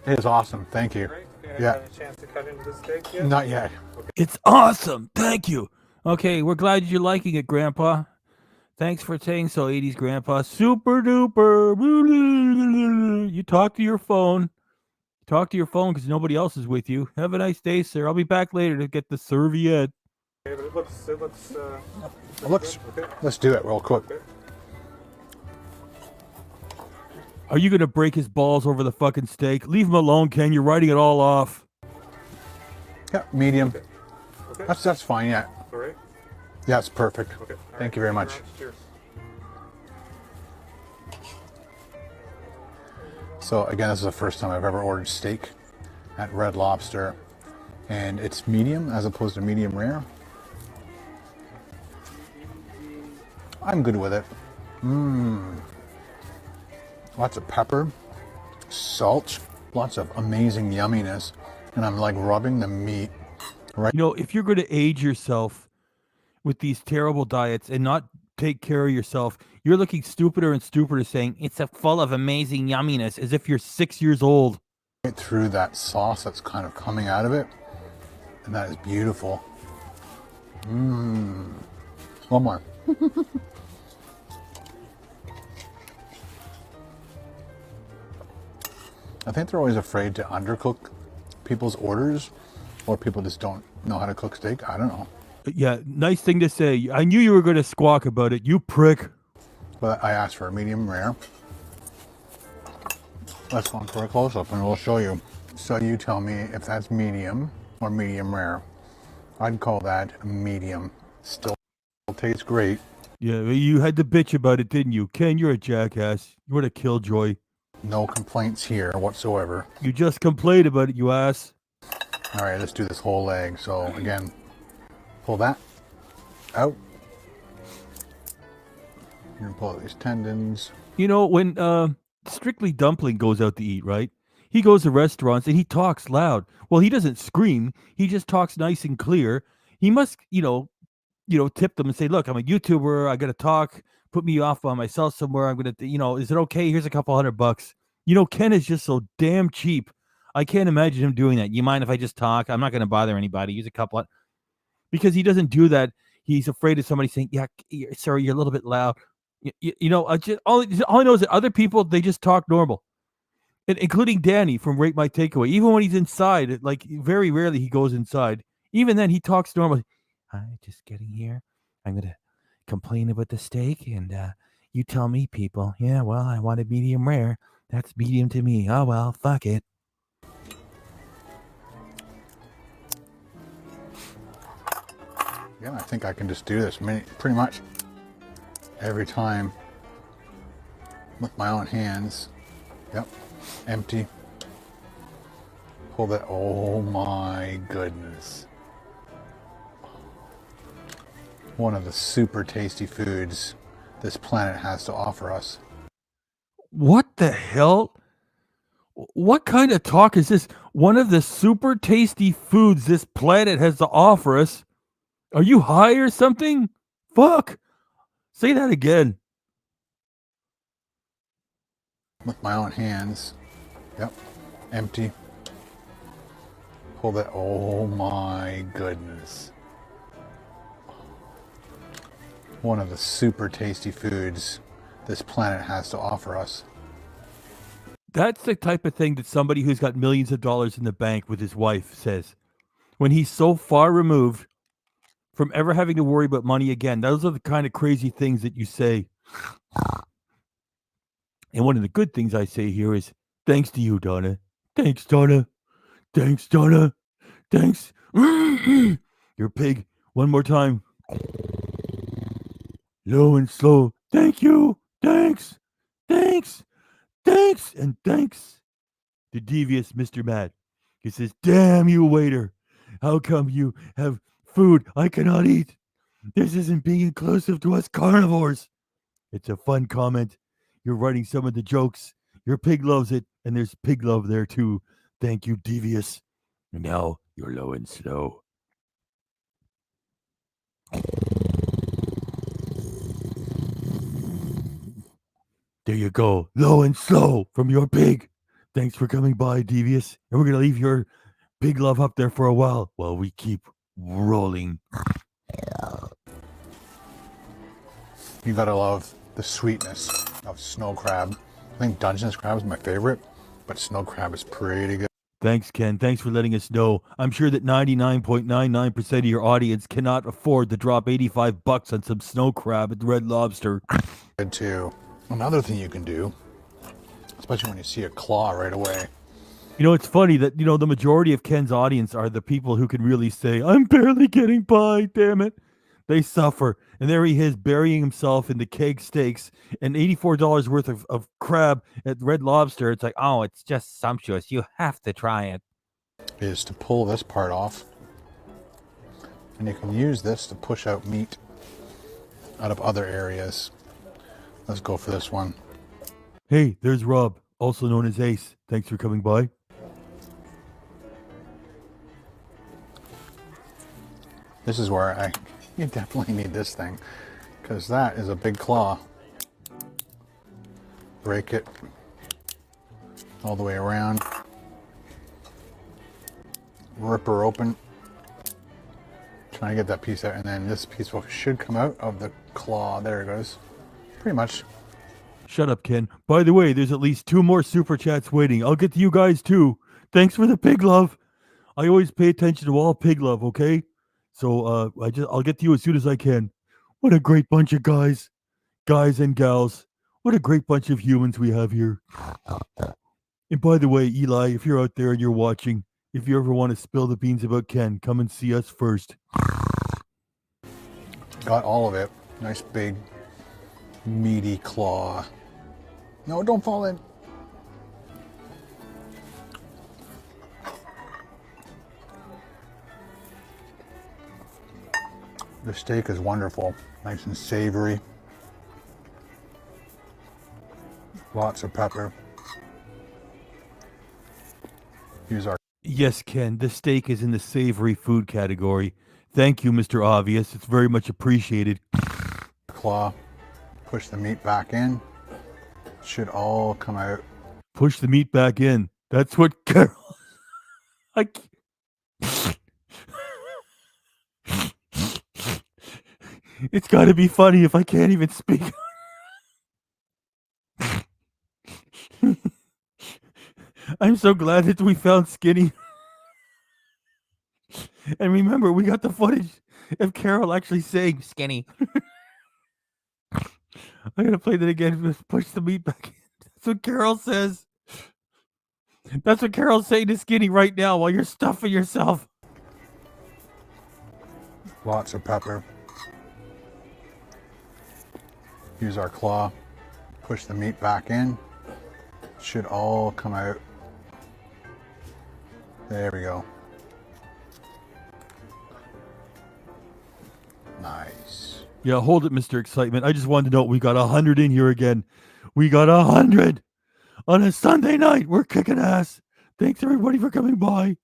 It is awesome. Thank you. Great. Yeah. Had a chance to cut into the steak yet? Not yet. Okay. It's awesome. Thank you. Okay, we're glad you're liking it, Grandpa. Thanks for saying so, 80s Grandpa. Super duper. You talk to your phone. Talk to your phone because nobody else is with you. Have a nice day, sir. I'll be back later to get the serviette. Okay, but it looks Let's do it real quick. Okay. Are you gonna break his balls over the fucking steak? Leave him alone, Ken. You're writing it all off. Yeah, medium. Okay. That's fine. Yeah. All right. Yeah, it's perfect. Okay. Thank you very much. Cheers. So again, this is the first time I've ever ordered steak at Red Lobster, and it's medium as opposed to medium rare. I'm good with it. Lots of pepper, salt, lots of amazing yumminess, and I'm like rubbing the meat right. You know, if you're going to age yourself with these terrible diets and not take care of yourself, you're looking stupider and stupider saying it's a full of amazing yumminess as if you're 6 years old. Right through that sauce that's kind of coming out of it, and that is beautiful. One more. I think they're always afraid to undercook people's orders, or people just don't know how to cook steak. I don't know. Yeah, nice thing to say. I knew you were going to squawk about it, you prick. But I asked for a medium rare. Let's go for a close-up and we'll show you. So you tell me if that's medium or medium rare. I'd call that medium. Still tastes great. Yeah, you had to bitch about it, didn't you? Ken, you're a jackass. You're a killjoy. No complaints here whatsoever. You just complained about it, you ass. All right, let's do this whole leg. So again, pull that out. You're gonna pull out these tendons. You know, when Strictly Dumpling goes out to eat, right? He goes to restaurants and he talks loud. Well, he doesn't scream. He just talks nice and clear. He must, tip them and say, look, I'm a YouTuber. I got to talk. Put me off by myself somewhere. I'm going to, is it okay? Here's a couple $100. Ken is just so damn cheap. I can't imagine him doing that. You mind if I just talk? I'm not going to bother anybody. Use a couple because he doesn't do that. He's afraid of somebody saying, yeah, sir, you're a little bit loud. All I know is that other people, they just talk normal. And including Danny from Rate My Takeaway. Even when he's inside, like very rarely he goes inside. Even then, he talks normal. Hi, just getting here. I'm going to complain about the steak, and you tell me, people. Yeah, well, I wanted medium rare. That's medium to me. Oh, well, fuck it. Yeah, I think I can just do this pretty much every time with my own hands. Yep, empty. Pull that. Oh my goodness. One of the super tasty foods this planet has to offer us. What the hell? What kind of talk is this? One of the super tasty foods this planet has to offer us? Are you high or something? Fuck. Say that again. With my own hands. Yep, empty. Pull that. Oh my goodness. One of the super tasty foods this planet has to offer us. That's the type of thing that somebody who's got millions of dollars in the bank with his wife says. When he's so far removed from ever having to worry about money again. Those are the kind of crazy things that you say. And one of the good things I say here is, thanks to you, Donna. Thanks, Donna. Thanks, Donna. Thanks. You're a pig. One more time. Low and slow. Thank you. Thanks. Thanks. Thanks. And thanks to devious Mr. Matt. He says, damn you, waiter. How come you have food I cannot eat? This isn't being inclusive to us carnivores. It's a fun comment. You're writing some of the jokes. Your pig loves it, and there's pig love there too. Thank you, devious. And now you're low and slow. There you go. Low and slow from your pig. Thanks for coming by, devious. And we're going to leave your pig love up there for a while we keep rolling. You gotta love the sweetness of snow crab. I think Dungeness crab is my favorite, but snow crab is pretty good. Thanks, Ken. Thanks for letting us know. I'm sure that 99.99% of your audience cannot afford to drop $85 on some snow crab at Red Lobster. Good too. Another thing you can do, Especially when you see a claw right away. You know, it's funny that, you know, the majority of Ken's audience are the people who can really say, I'm barely getting by, damn it. They suffer. And there he is burying himself in the keg steaks and $84 worth of crab at Red Lobster. It's like, oh, it's just sumptuous. You have to try it. Is to pull this part off. And you can use this to push out meat out of other areas. Let's go for this one. Hey, there's Rob, also known as Ace. Thanks for coming by. This is where you definitely need this thing, because that is a big claw. Break it all the way around. Rip her open. Try to get that piece out, and then this piece should come out of the claw. There it goes. Pretty much. Shut up, Ken. By the way, there's at least 2 more super chats waiting. I'll get to you guys too. Thanks for the pig love. I always pay attention to all pig love, okay? So I'll get to you as soon as I can. What a great bunch of guys and gals. What a great bunch of humans we have here. And by the way, Eli, if you're out there and you're watching, if you ever want to spill the beans about Ken, come and see us first. Got all of it. Nice big meaty claw. No, don't fall in. The steak is wonderful. Nice and savory. Lots of pepper. Here's our... Yes, Ken, the steak is in the savory food category. Thank you, Mr. Obvious. It's very much appreciated. Claw. Push the meat back in. Should all come out. Push the meat back in. That's what Carol... It's got to be funny if I can't even speak. I'm so glad that we found Skinny. And remember, we got the footage of Carol actually saying Skinny. I'm going to play that again. Just push the meat back in. That's what Carol says. That's what Carol's saying to Skinny right now while you're stuffing yourself. Lots of pepper. Use our claw. Push the meat back in. Should all come out. There we go. Nice. Yeah, hold it, Mr. Excitement. I just wanted to know we got 100 in here again. We got 100 on a Sunday night. We're kicking ass. Thanks, everybody, for coming by.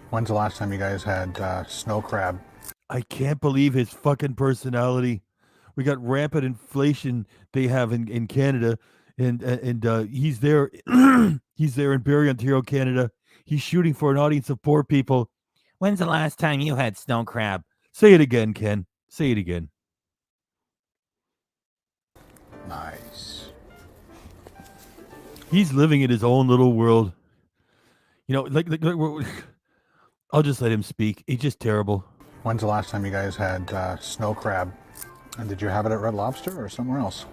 When's the last time you guys had snow crab? I can't believe his fucking personality. We got rampant inflation they have in Canada, and he's there. He's there in Barrie, Ontario, Canada. He's shooting for an audience of poor people. When's the last time you had snow crab? Say it again, Ken. Say it again. Nice. He's living in his own little world. You know, like I'll just let him speak. He's just terrible. When's the last time you guys had snow crab? And did you have it at Red Lobster or somewhere else?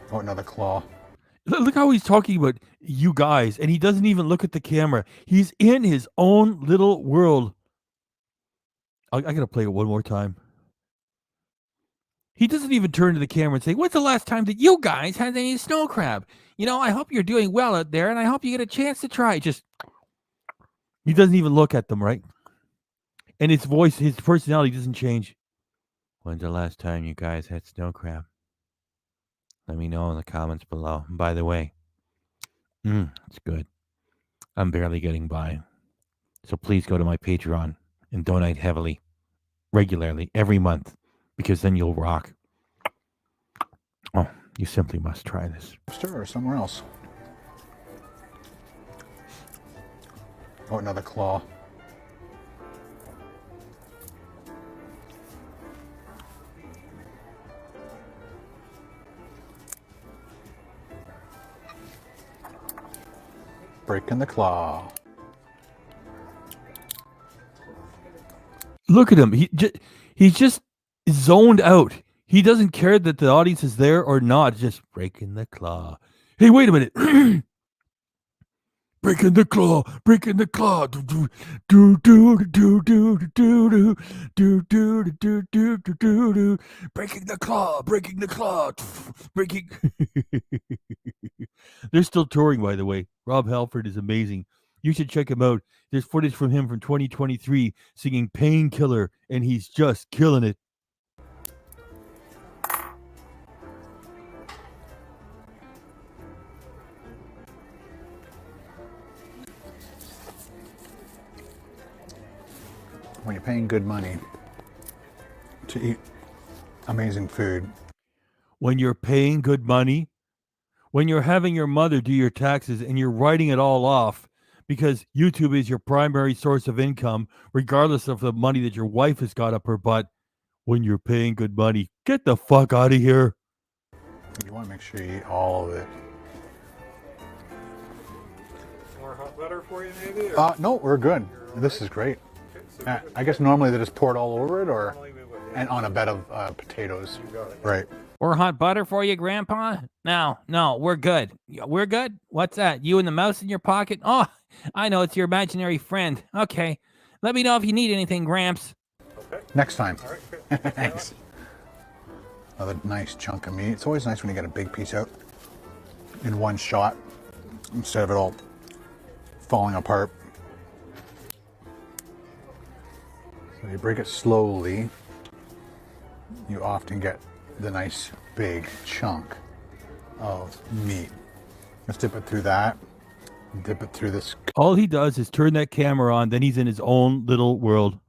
Oh, another claw. Look how he's talking about you guys, and he doesn't even look at the camera. He's in his own little world. I gotta play it one more time. He doesn't even turn to the camera and say, when's the last time that you guys had any snow crab? You know, I hope you're doing well out there, and I hope you get a chance to try. Just, he doesn't even look at them, right? And his voice, his personality doesn't change. When's the last time you guys had snow crab? Let me know in the comments below. And by the way, it's good. I'm barely getting by. So please go to my Patreon and donate heavily, regularly, every month, because then you'll rock. Oh, you simply must try this. Or somewhere else. Oh, another claw. Breaking the claw. Look at him. He's just zoned out. He doesn't care that the audience is there or not. Just breaking the claw. Hey, wait a minute. Breaking the claw, breaking the claw. Do do do do do do do do do do do do do. Breaking the claw, breaking the claw, breaking. They're still touring, by the way. Rob Halford is amazing. You should check him out. There's footage from him from 2023 singing Painkiller, and he's just killing it. When you're paying good money to eat amazing food. When you're paying good money, when you're having your mother do your taxes and you're writing it all off because YouTube is your primary source of income, regardless of the money that your wife has got up her butt, when you're paying good money, get the fuck out of here. You want to make sure you eat all of it. More hot butter for you, maybe? No, we're good. This is great. I guess normally they just pour it all over it, or and on a bed of potatoes. Right. Or hot butter for you, Grandpa? No, we're good. We're good? What's that? You and the mouse in your pocket? Oh, I know, it's your imaginary friend. Okay. Let me know if you need anything, Gramps. Okay. Next time. All right, Thanks. Another nice chunk of meat. It's always nice when you get a big piece out in one shot instead of it all falling apart. So you break it slowly, you often get the nice big chunk of meat. Let's dip it through that, dip it through this. All he does is turn that camera on, then he's in his own little world.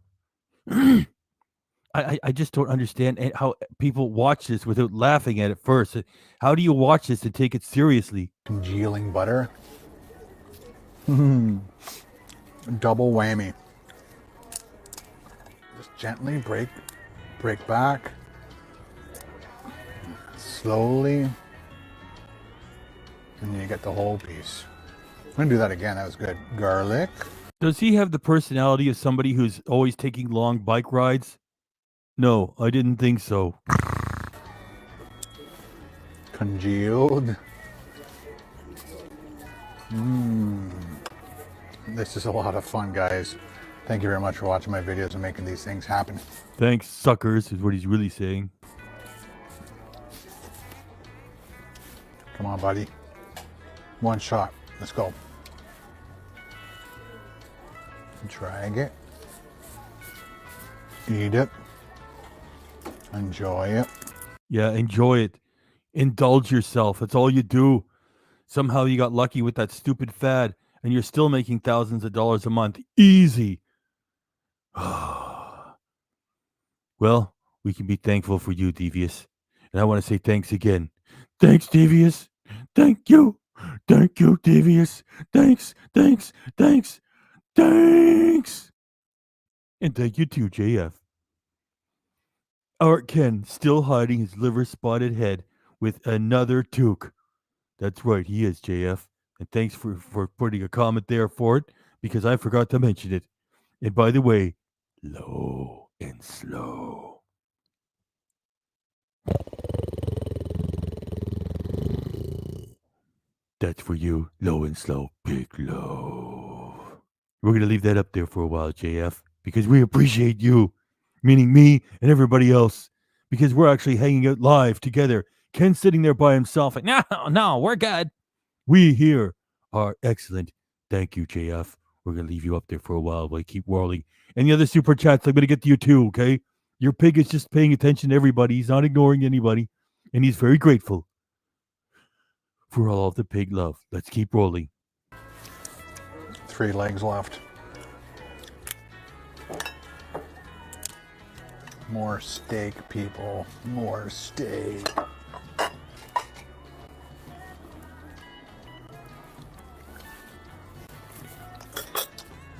I just don't understand how people watch this without laughing at it first. How do you watch this and take it seriously? Congealing butter. Double whammy. Just gently break back. Slowly. And you get the whole piece. I'm going to do that again. That was good. Garlic. Does he have the personality of somebody who's always taking long bike rides? No, I didn't think so. Congealed. This is a lot of fun, guys. Thank you very much for watching my videos and making these things happen. Thanks, suckers, is what he's really saying. Come on, buddy. One shot. Let's go. Drag it. Eat it. Enjoy it. Yeah, enjoy it. Indulge yourself. That's all you do. Somehow you got lucky with that stupid fad, and you're still making thousands of dollars a month. Easy. Well, we can be thankful for you, Devious. And I want to say thanks again. Thanks, Devious. Thank you. Thank you, Devious. Thanks. And thank you too, JF. Art Ken still hiding his liver-spotted head with another toque. That's right, he is, JF. And thanks for putting a comment there for it, because I forgot to mention it. And by the way, low and slow. That's for you, low and slow, big low. We're going to leave that up there for a while, JF, because we appreciate you, meaning me and everybody else, because we're actually hanging out live together. Ken's sitting there by himself. Like, no, we're good. We here are excellent. Thank you, JF. We're going to leave you up there for a while while I keep whirling. And the other super chats, I'm going to get to you too, okay? Your pig is just paying attention to everybody. He's not ignoring anybody. And he's very grateful for all of the pig love. Let's keep rolling. 3 legs left. More steak, people. More steak.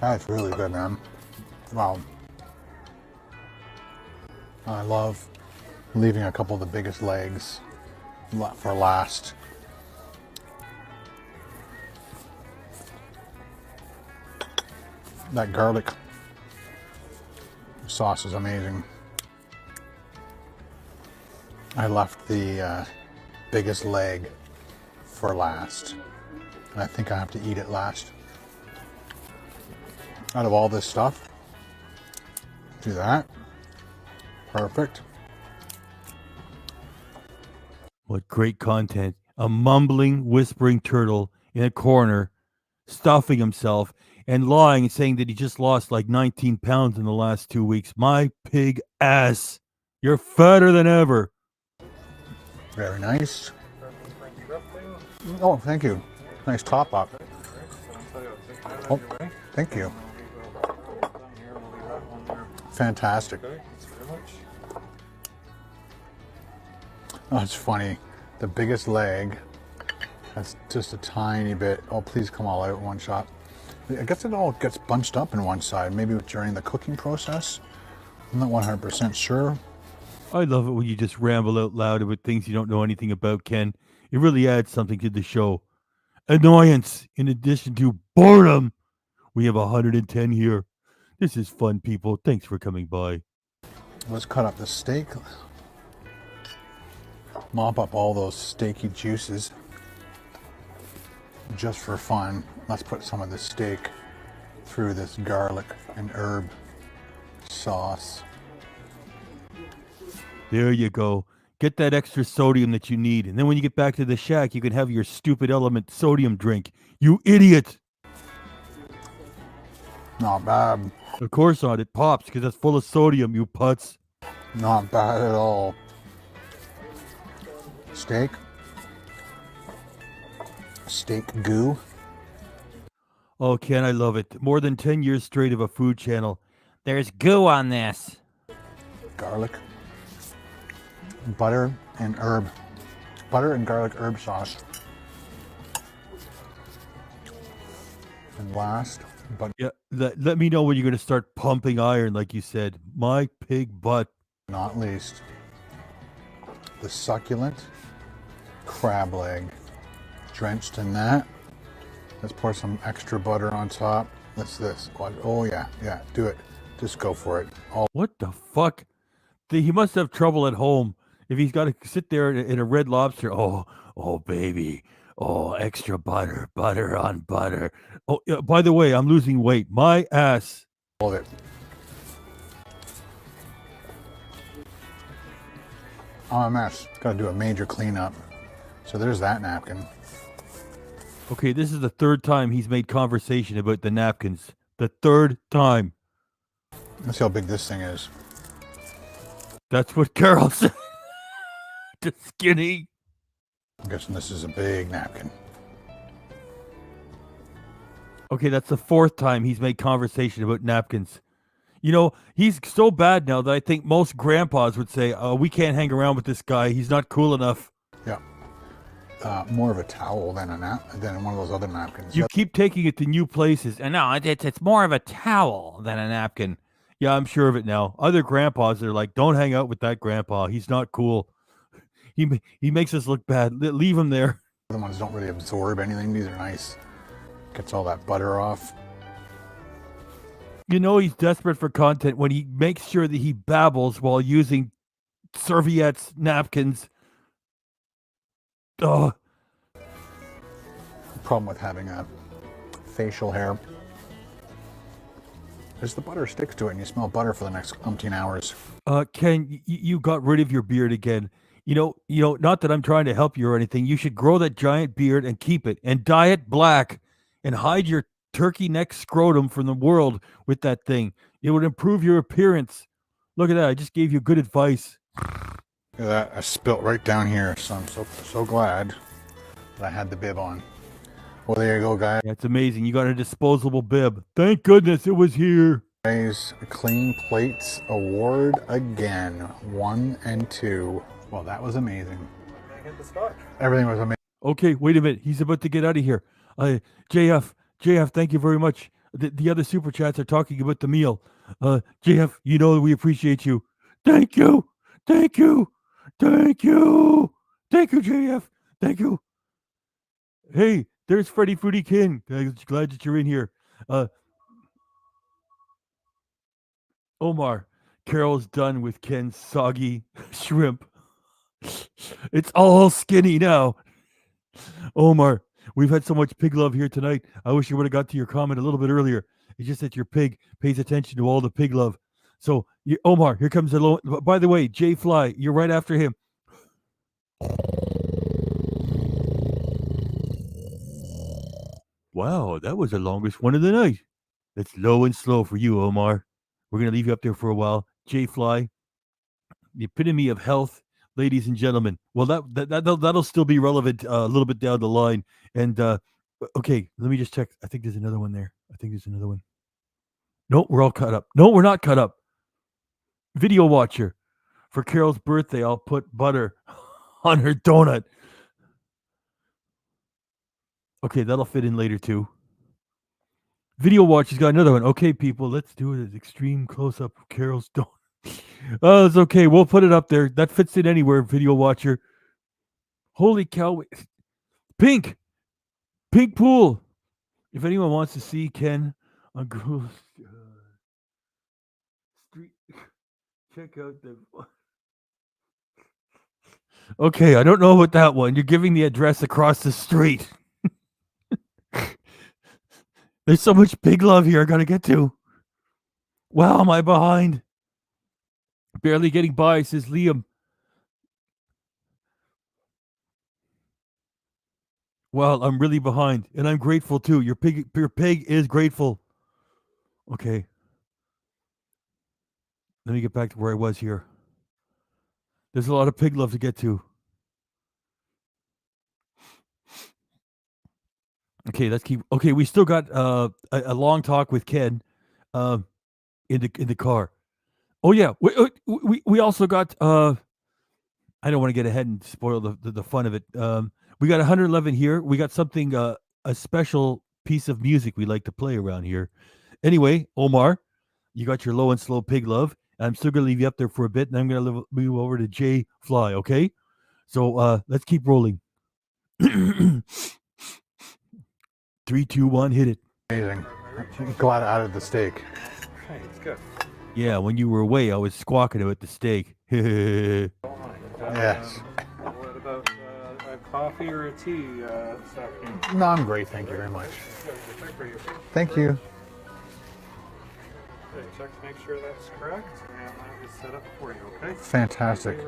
That's really good, man. Wow. I love leaving a couple of the biggest legs for last. That garlic sauce is amazing. I left the biggest leg for last. And I think I have to eat it last. Out of all this stuff, do that. Perfect. What great content. A mumbling, whispering turtle in a corner, stuffing himself and lying and saying that he just lost like 19 pounds in the last 2 weeks. My pig ass. You're fatter than ever. Very nice. Oh, thank you. Nice top up. Oh, thank you. Fantastic. Oh, it's funny. The biggest leg, that's just a tiny bit. Oh, please come all out in one shot. I guess it all gets bunched up in one side, maybe during the cooking process. I'm not 100% sure. I love it when you just ramble out loud about things you don't know anything about, Ken. It really adds something to the show. Annoyance in addition to boredom. We have 110 here. This is fun, people. Thanks for coming by. Let's cut up the steak. Mop up all those steaky juices. Just for fun, let's put some of the steak through this garlic and herb sauce. There you go. Get that extra sodium that you need. And then when you get back to the shack, you can have your stupid element sodium drink. You idiot. Not bad. Of course not. It pops because it's full of sodium, you putz. Not bad at all. Steak. Steak goo. Oh, Ken, I love it. More than 10 years straight of a food channel. There's goo on this. Garlic. Butter and herb. Butter and garlic herb sauce. And last, but yeah, let me know when you're going to start pumping iron, like you said. My pig butt. Not least, the succulent crab leg. Drenched in that. Let's pour some extra butter on top. That's this. Oh yeah, do it. Just go for it. What the fuck? He must have trouble at home if he's got to sit there in a Red Lobster. Oh, baby. Oh, extra butter, butter on butter. Oh, by the way, I'm losing weight. My ass. All of it. I'm a mess. Got to do a major cleanup. So there's that napkin. Okay, this is the third time he's made conversation about the napkins. The third time. Let's see how big this thing is. That's what Carol said. The skinny. I'm guessing this is a big napkin. Okay, that's the fourth time he's made conversation about napkins. You know, he's so bad now that I think most grandpas would say, we can't hang around with this guy. He's not cool enough. Yeah. More of a towel than than one of those other napkins. You keep taking it to new places. And no, it's more of a towel than a napkin. Yeah, I'm sure of it now. Other grandpas are like, don't hang out with that grandpa. He's not cool. He makes us look bad. Leave him there. The other ones don't really absorb anything. These are nice. Gets all that butter off. You know he's desperate for content when he makes sure that he babbles while using serviettes, napkins. The problem with having a facial hair is the butter sticks to it and you smell butter for the next umpteen hours. Ken, you got rid of your beard again. You know, not that I'm trying to help you or anything. You should grow that giant beard and keep it and dye it black and hide your turkey neck scrotum from the world with that thing. It would improve your appearance. Look at that. I just gave you good advice. Look at that. I spilt right down here. So I'm so glad that I had the bib on. Well, there you go, guys. That's amazing. You got a disposable bib. Thank goodness it was here. Guys, Clean Plates Award again. 1 and 2. Well, that was amazing. Everything was amazing. Okay, wait a minute. He's about to get out of here. JF, thank you very much. The other super chats are talking about the meal. JF, you know we appreciate you. Thank you. Thank you. Thank you. Thank you, JF. Thank you. Hey, there's Freddie Fruity King. Glad that you're in here. Omar, Carol's done with Ken's soggy shrimp. It's all skinny now. Omar, we've had so much pig love here tonight. I wish you would have got to your comment a little bit earlier. It's just that your pig pays attention to all the pig love. So, Omar, here comes the low. By the way, Jay Fly, you're right after him. Wow, that was the longest one of the night. That's low and slow for you, Omar. We're going to leave you up there for a while. Jay Fly, the epitome of health, ladies and gentlemen. Well, that'll still be relevant a little bit down the line. And okay, let me just check. I think there's another one there. I think there's another one. No, we're all cut up. No, we're not cut up. Video watcher. For Carol's birthday, I'll put butter on her donut. Okay, that'll fit in later too. Video watcher's got another one. Okay, people, let's do it. Extreme close up of Carol's donut. Oh, it's okay. We'll put it up there. That fits in anywhere, video watcher. Holy cow. Pink pool. If anyone wants to see Ken on Groove Street, check out the... Okay, I don't know about that one. You're giving the address across the street. There's so much big love here I gotta get to. Wow, am I behind? Barely getting by, says Liam. Well, I'm really behind, and I'm grateful too. Your pig is grateful. Okay. Let me get back to where I was here. There's a lot of pig love to get to. Okay, let's keep. Okay, we still got a long talk with Ken, in the car. Oh yeah, we also got. I don't want to get ahead and spoil the fun of it. We got 111 here. We got something a special piece of music we like to play around here. Anyway, Omar, you got your low and slow pig love. I'm still gonna leave you up there for a bit, and I'm gonna move over to Jay Fly. Okay, so let's keep rolling. 3, 2, 1, hit it. Amazing. I'm glad I added the steak. Right, it's good. Yeah, when you were away, I was squawking about the steak. Yes. What about a coffee or a tea section? No, I'm great. Thank you very much. Thank you. Okay, check to make sure that's correct, and that is set up for you, okay? Fantastic.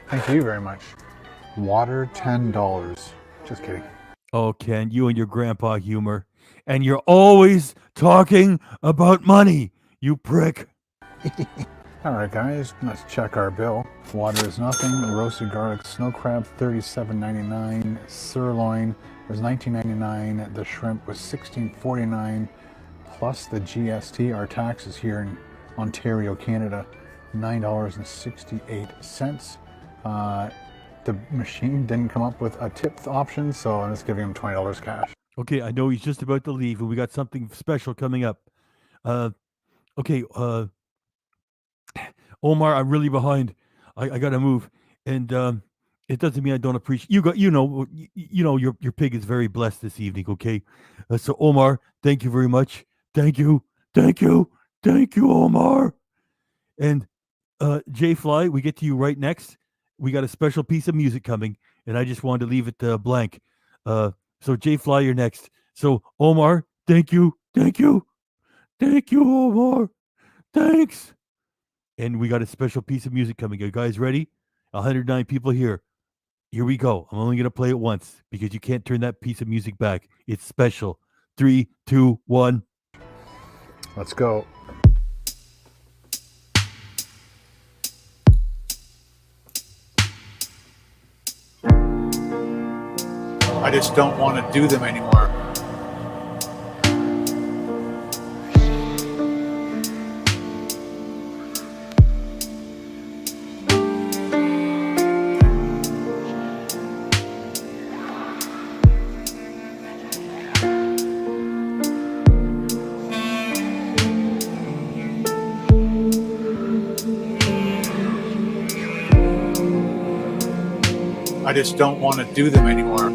Thank you very much. Water, $10. Just kidding. Oh, Ken, you and your grandpa humor. And you're always talking about money, you prick. All right, guys, let's check our bill. Water is nothing. Roasted garlic snow crab, $37.99. Sirloin was $19.99. The shrimp was $16.49. Plus the GST, our taxes here in Ontario, Canada, $9.68. The machine didn't come up with a tip option, so I'm just giving him $20 cash. Okay, I know he's just about to leave, and we got something special coming up. Okay, Omar, I'm really behind. I gotta move, and it doesn't mean I don't appreciate you. Your pig is very blessed this evening. Okay, so Omar, thank you very much. Thank you, Omar. And Jay Fly, we get to you right next. We got a special piece of music coming, and I just wanted to leave it blank. So Jay Fly, you're next. So Omar, thank you, Omar, thanks. And we got a special piece of music coming. Are you guys ready? 109 people here. Here we go. I'm only gonna play it once because you can't turn that piece of music back. It's special. 3, 2, 1. Let's go. I just don't want to do them anymore. I just don't want to do them anymore.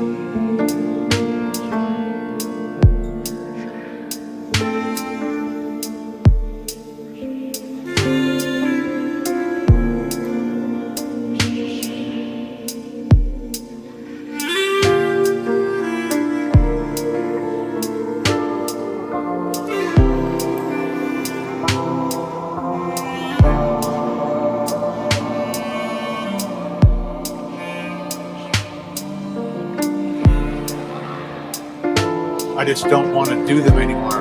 I just don't want to do them anymore.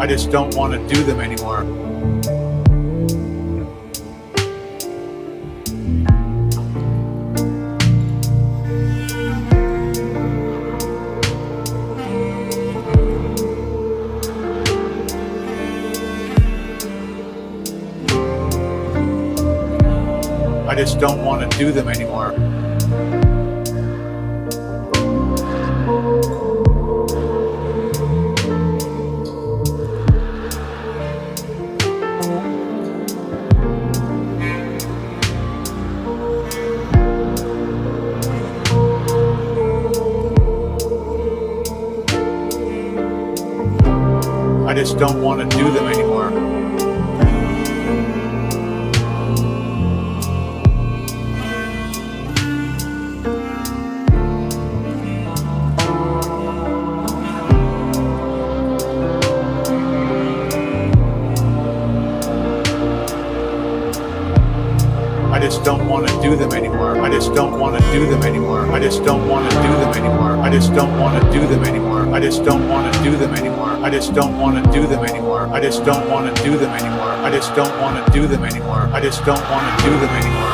I just don't want to do them anymore. I just don't want to do them anymore. I just don't want to do them anymore. I just don't want to do them anymore. I just don't want to do them anymore. I just don't want to do them anymore. I just don't want to do them anymore. I just don't want to do them anymore. I just don't want to do them anymore. I just don't want to do them anymore. I just don't want to do them anymore. I just don't want to do them anymore.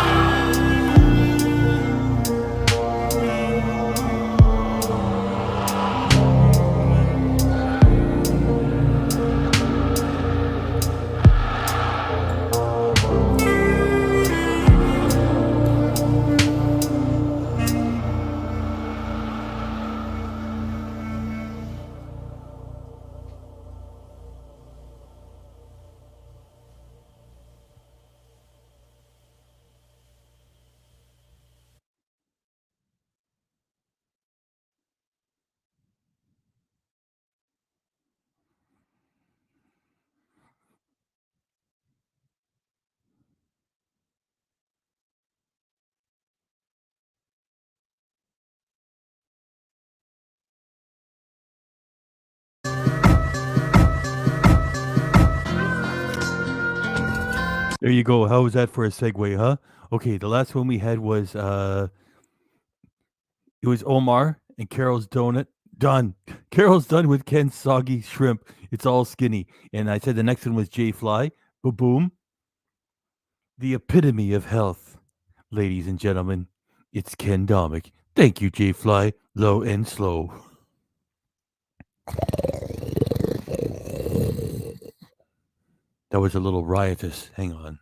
There you go. How was that for a segue, huh? Okay, the last one we had was it was Omar and Carol's donut. Done. Carol's done with Ken's soggy shrimp. It's all skinny. And I said the next one was J Fly. Boom. The epitome of health. Ladies and gentlemen, it's Ken Domik. Thank you, J Fly. Low and slow. That was a little riotous. Hang on.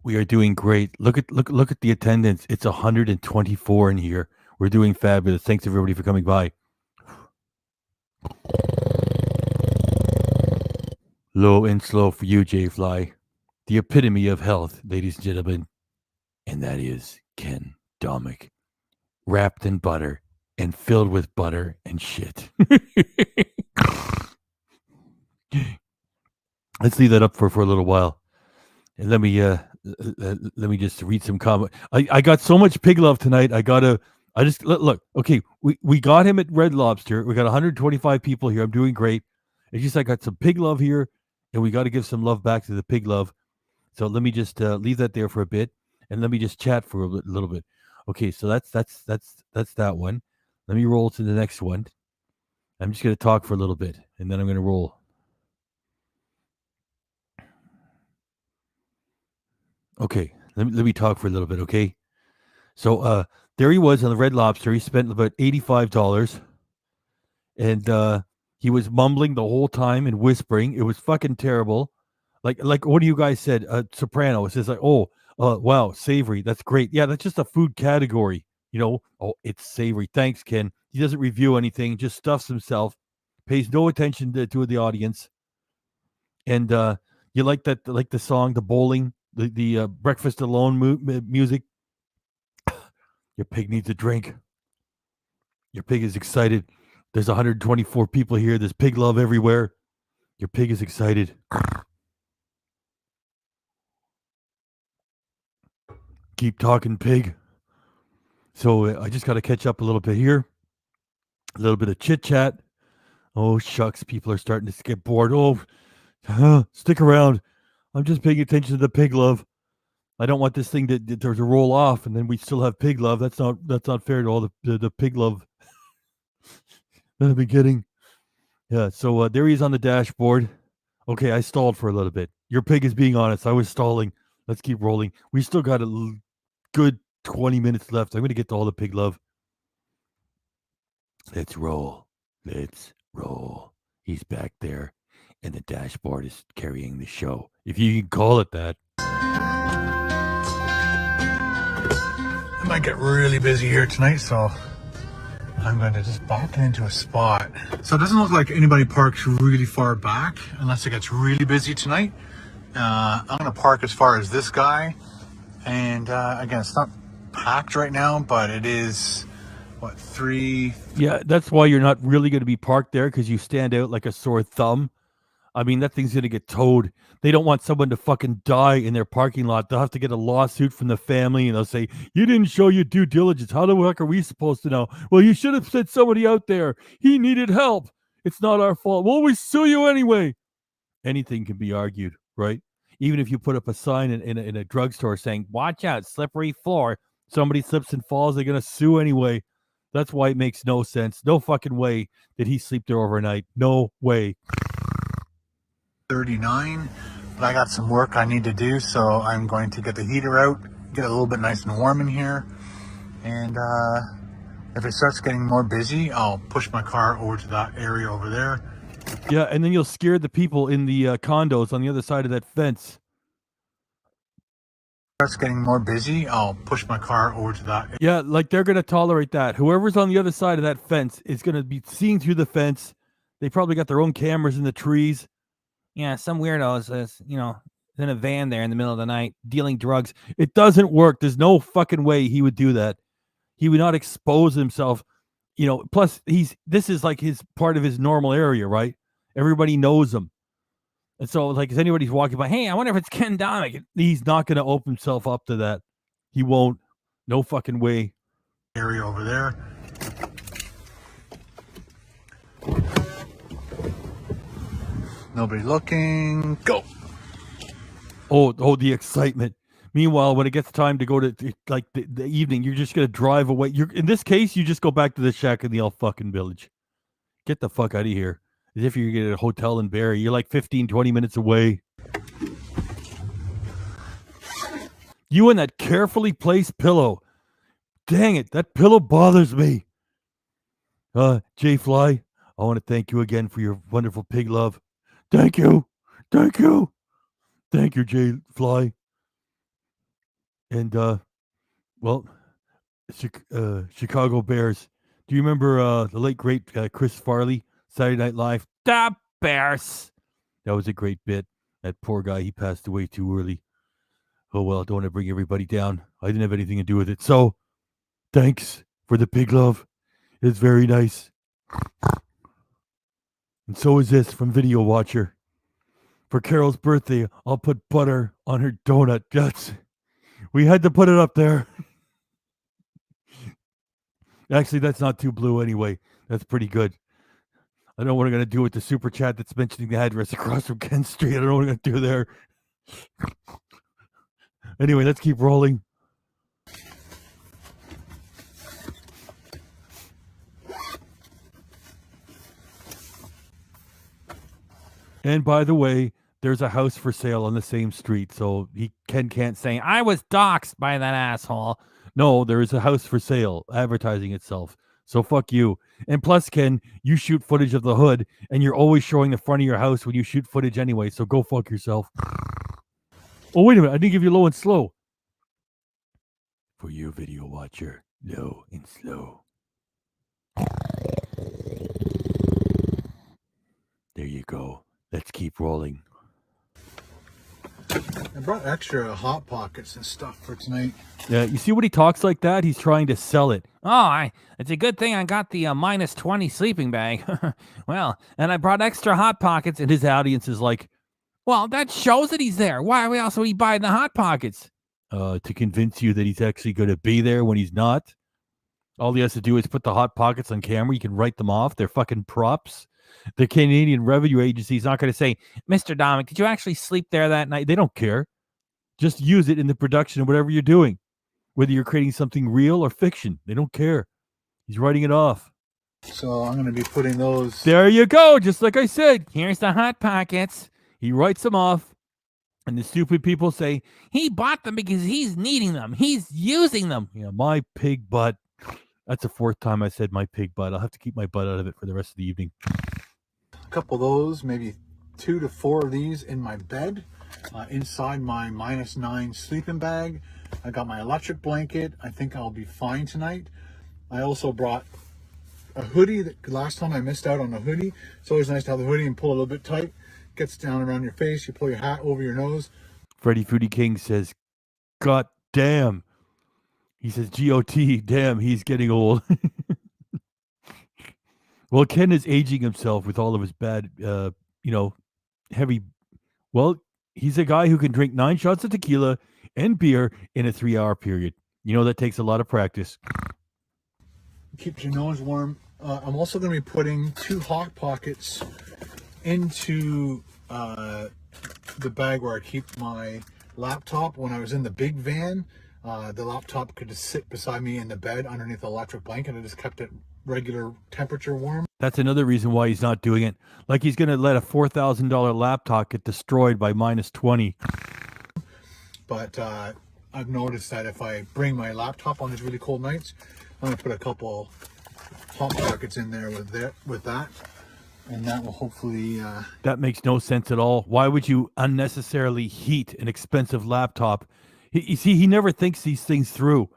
We are doing great. Look at the attendance. It's 124 in here. We're doing fabulous. Thanks everybody for coming by. Low and slow for you, J Fly. The epitome of health, ladies and gentlemen. And that is Ken Domik. Wrapped in butter and filled with butter and shit. Let's leave that up for a little while. And let me just read some comment. I got so much pig love tonight. I just look. Okay, we got him at Red Lobster. We got 125 people here. I'm doing great. It's just I got some pig love here, and we got to give some love back to the pig love. So let me just leave that there for a bit, and let me just chat for a little bit. Okay, so that's that one. Let me roll to the next one. I'm just going to talk for a little bit, and then I'm going to roll. Okay, let me talk for a little bit, okay? So there he was on the Red Lobster. He spent about $85, and he was mumbling the whole time and whispering. It was fucking terrible. Like what do you guys said? Soprano. It says like, oh, wow, savory. That's great. Yeah, that's just a food category. You know, oh, it's savory. Thanks, Ken. He doesn't review anything. Just stuffs himself. Pays no attention to the audience. And you like the song, the bowling, the breakfast alone music. Your pig needs a drink. Your pig is excited. There's 124 people here. There's pig love everywhere. Your pig is excited. Keep talking, pig. So I just got to catch up a little bit here. A little bit of chit chat. Oh, shucks. People are starting to get bored. Oh, stick around. I'm just paying attention to the pig love. I don't want this thing to roll off, and then we still have pig love. That's not fair to all the pig love that I've been getting. Yeah, so there he is on the dashboard. Okay, I stalled for a little bit. Your pig is being honest. I was stalling. Let's keep rolling. We still got a good 20 minutes left. I'm going to get to all the pig love. Let's roll. Let's roll. He's back there, and the dashboard is carrying the show, if you can call it that. I might get really busy here tonight, so I'm going to just back into a spot. So it doesn't look like anybody parks really far back unless it gets really busy tonight. I'm going to park as far as this guy. And again, it's not packed right now, but it is, what, 3? Yeah, that's why you're not really going to be parked there, because you stand out like a sore thumb. I mean, that thing's going to get towed. They don't want someone to fucking die in their parking lot. They'll have to get a lawsuit from the family, and they'll say, you didn't show your due diligence. How the heck are we supposed to know? Well, you should have sent somebody out there. He needed help. It's not our fault. Well, we sue you anyway. Anything can be argued, right? Even if you put up a sign in a drugstore saying, watch out, slippery floor. Somebody slips and falls, they're going to sue anyway. That's why it makes no sense. No fucking way did he sleep there overnight. No way. 39, but I got some work I need to do, so I'm going to get the heater out, get it a little bit nice and warm in here, and if it starts getting more busy, I'll push my car over to that area over there. Yeah, and then you'll scare the people in the condos on the other side of that fence. Starts getting more busy, I'll push my car over to that. Yeah, like they're going to tolerate that. Whoever's on the other side of that fence is going to be seeing through the fence. They probably got their own cameras in the trees. Yeah, some weirdos is, in a van there in the middle of the night dealing drugs. It doesn't work. There's no fucking way he would do that. He would not expose himself. Plus this is like his part of his normal area, right? Everybody knows him. And so, like, if anybody's walking by, hey, I wonder if it's Ken Domik. He's not going to open himself up to that. He won't. No fucking way. Area over there. Nobody looking. Go. Oh, the excitement. Meanwhile, when it gets time to go to like the evening, you're just going to drive away. In this case, you just go back to the shack in the old fucking village. Get the fuck out of here. As if you're getting a hotel in Barrie. You're like 15, 20 minutes away. You and that carefully placed pillow. Dang it, that pillow bothers me. Jay Fly, I want to thank you again for your wonderful pig love. Thank you. Thank you. Thank you, Jay Fly. And, Chicago Bears. Do you remember the late, great Chris Farley, Saturday Night Live? The Bears. That was a great bit. That poor guy, he passed away too early. Oh, well, I don't want to bring everybody down. I didn't have anything to do with it. So, thanks for the pig love. It's very nice. And so is this from Video Watcher. For Carol's birthday, I'll put butter on her donut. We had to put it up there. Actually, that's not too blue anyway. That's pretty good. I don't know what I'm going to do with the super chat that's mentioning the address across from Kent Street. I don't know what I'm going to do there. Anyway, let's keep rolling. And by the way, there's a house for sale on the same street, so Ken can't say, I was doxxed by that asshole. No, there is a house for sale advertising itself. So fuck you. And plus, Ken, you shoot footage of the hood, and you're always showing the front of your house when you shoot footage anyway, so go fuck yourself. Oh, wait a minute. I didn't give you low and slow. For you, Video Watcher, low and slow. There you go. Let's keep rolling. I brought extra Hot Pockets and stuff for tonight. Yeah, you see what he talks like that? He's trying to sell it. Oh, it's a good thing I got the minus 20 sleeping bag. Well, and I brought extra Hot Pockets. And his audience is like, well, that shows that he's there. Why else would he buy the Hot Pockets? To convince you that he's actually going to be there when he's not. All he has to do is put the Hot Pockets on camera. You can write them off. They're fucking props. The Canadian Revenue Agency is not going to say, Mr. Domik, did you actually sleep there that night? They don't care. Just use it in the production of whatever you're doing, whether you're creating something real or fiction. They don't care. He's writing it off. So I'm going to be putting those. There you go. Just like I said, here's the Hot Pockets. He writes them off. And the stupid people say, he bought them because he's needing them. He's using them. You know, my pig butt. That's the fourth time I said my pig butt. I'll have to keep my butt out of it for the rest of the evening. A couple of those, maybe 2 to 4 of these in my bed, inside my -9 sleeping bag. I got my electric blanket. I think I'll be fine tonight. I also brought a hoodie. That last time I missed out on a hoodie. It's always nice to have the hoodie and pull it a little bit tight. Gets down around your face. You pull your hat over your nose. Freddie Foodie King says, God damn. He says, GOT, damn, he's getting old. Well, Ken is aging himself with all of his bad, heavy. Well, he's a guy who can drink 9 shots of tequila and beer in a 3-hour period. You know, that takes a lot of practice. Keeps your nose warm. I'm also going to be putting 2 Hot Pockets into the bag where I keep my laptop. When I was in the big van, the laptop could just sit beside me in the bed underneath the electric blanket. I just kept it regular temperature warm. That's another reason why he's not doing it. Like he's going to let a $4,000 laptop get destroyed by -20. But I've noticed that if I bring my laptop on these really cold nights, I'm going to put a couple Hot Pockets in there with that. And that will hopefully... That makes no sense at all. Why would you unnecessarily heat an expensive laptop? You see, he never thinks these things through.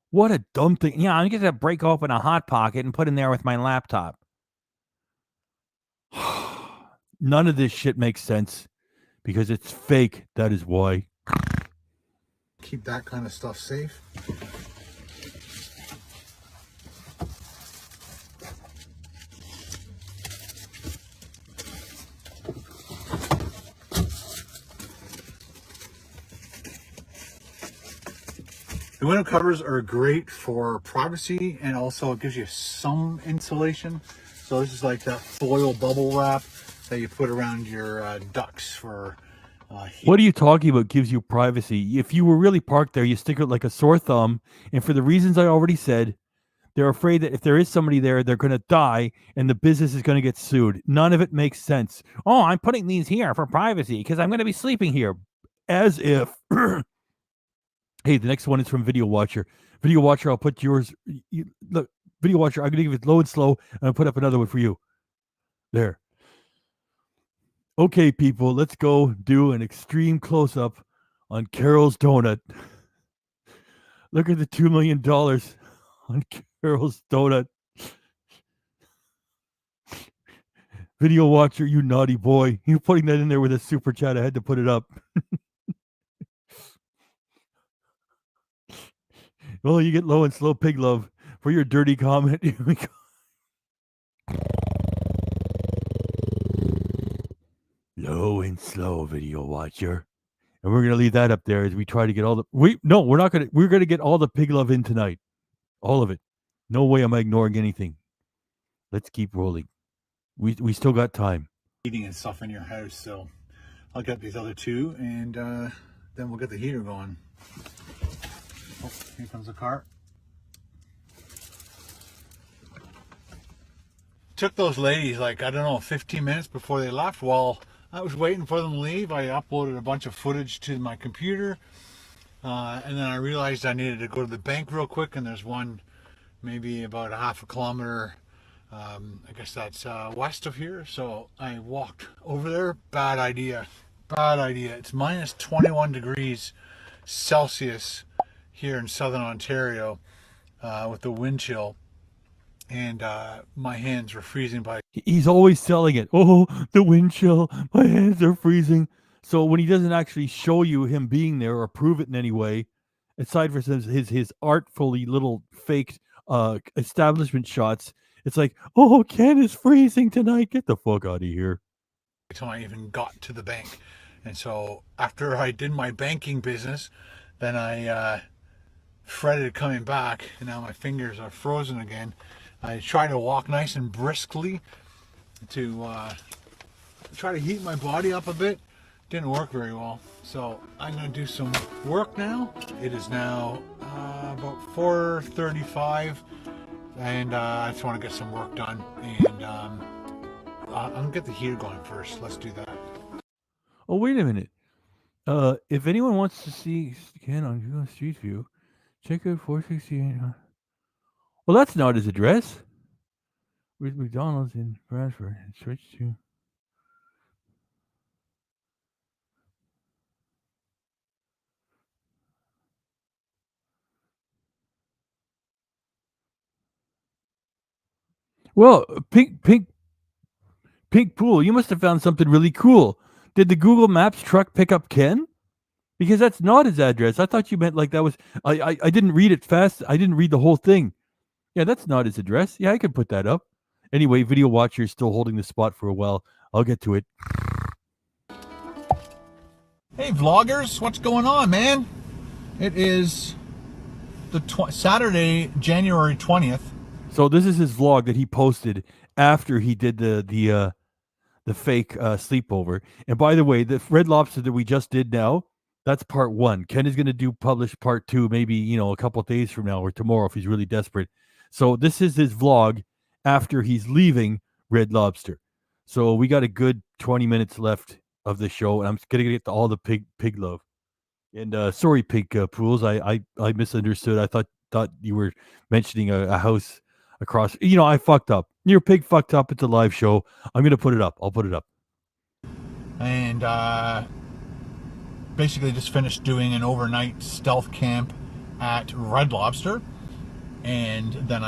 What a dumb thing. Yeah, I'm going to break open a Hot Pocket and put in there with my laptop. None of this shit makes sense because it's fake. That is why. Keep that kind of stuff safe. The window covers are great for privacy, and also it gives you some insulation. So this is like that foil bubble wrap that you put around your ducts for heat. What are you talking about gives you privacy? If you were really parked there, you stick it like a sore thumb. And for the reasons I already said, they're afraid that if there is somebody there, they're going to die and the business is going to get sued. None of it makes sense. Oh, I'm putting these here for privacy because I'm going to be sleeping here. As if... Hey, the next one is from Video Watcher. Video Watcher, I'll put yours. Look, Video Watcher, I'm going to give it low and slow, and I'll put up another one for you. There. Okay, people, let's go do an extreme close-up on Carol's donut. Look at the $2 million on Carol's donut. Video Watcher, you naughty boy. You're putting that in there with a super chat. I had to put it up. Well, you get low and slow pig love for your dirty comment. Here we go. Low and slow, Video Watcher. And we're going to leave that up there as we try to get all the... we're going to get all the pig love in tonight. All of it. No way am I ignoring anything. Let's keep rolling. We still got time. Heating and stuff in your house, so I'll get these other 2, and then we'll get the heater going. Oh, here comes the car. Took those ladies like, I don't know, 15 minutes before they left. While I was waiting for them to leave, I uploaded a bunch of footage to my computer. And then I realized I needed to go to the bank real quick, and there's one maybe about a half a kilometer, I guess that's west of here. So I walked over there. Bad idea. Bad idea. It's minus 21 degrees Celsius here in southern Ontario with the wind chill, and my hands were freezing by... He's always selling it. Oh, the wind chill, my hands are freezing. So when he doesn't actually show you him being there or prove it in any way, aside from his artfully little faked establishment shots, it's like, oh, Ken is freezing tonight. Get the fuck out of here. Until I even got to the bank. And so after I did my banking business, then I fretted coming back, and now my fingers are frozen again. I try to walk nice and briskly to try to heat my body up a bit. Didn't work very well. So I'm going to do some work now. It is now about 4:35, and I just want to get some work done. And I'm going to get the heater going first. Let's do that. Oh, wait a minute. If anyone wants to see Ken on Google Street View, check out 468. Well, that's not his address. With McDonald's in Bradford and switch to. Well, Pink Pool, you must have found something really cool. Did the Google Maps truck pick up Ken? Because that's not his address. I thought you meant like that was. I didn't read it fast. I didn't read the whole thing. Yeah, that's not his address. Yeah, I could put that up. Anyway, Video Watcher is still holding the spot for a while. I'll get to it. Hey vloggers, what's going on, man? It is the Saturday, January 20th. So this is his vlog that he posted after he did the fake sleepover. And by the way, the Red Lobster that we just did now, that's part 1. Ken is going to publish part 2, maybe a couple of days from now or tomorrow if he's really desperate. So this is his vlog after he's leaving Red Lobster. So we got a good 20 minutes left of the show, and I'm going to get to all the pig love. And sorry, Pig Pools, I misunderstood. I thought you were mentioning a house across. I fucked up. Your pig fucked up. It's a live show. I'm going to put it up. I'll put it up. And basically just finished doing an overnight stealth camp at Red Lobster. And then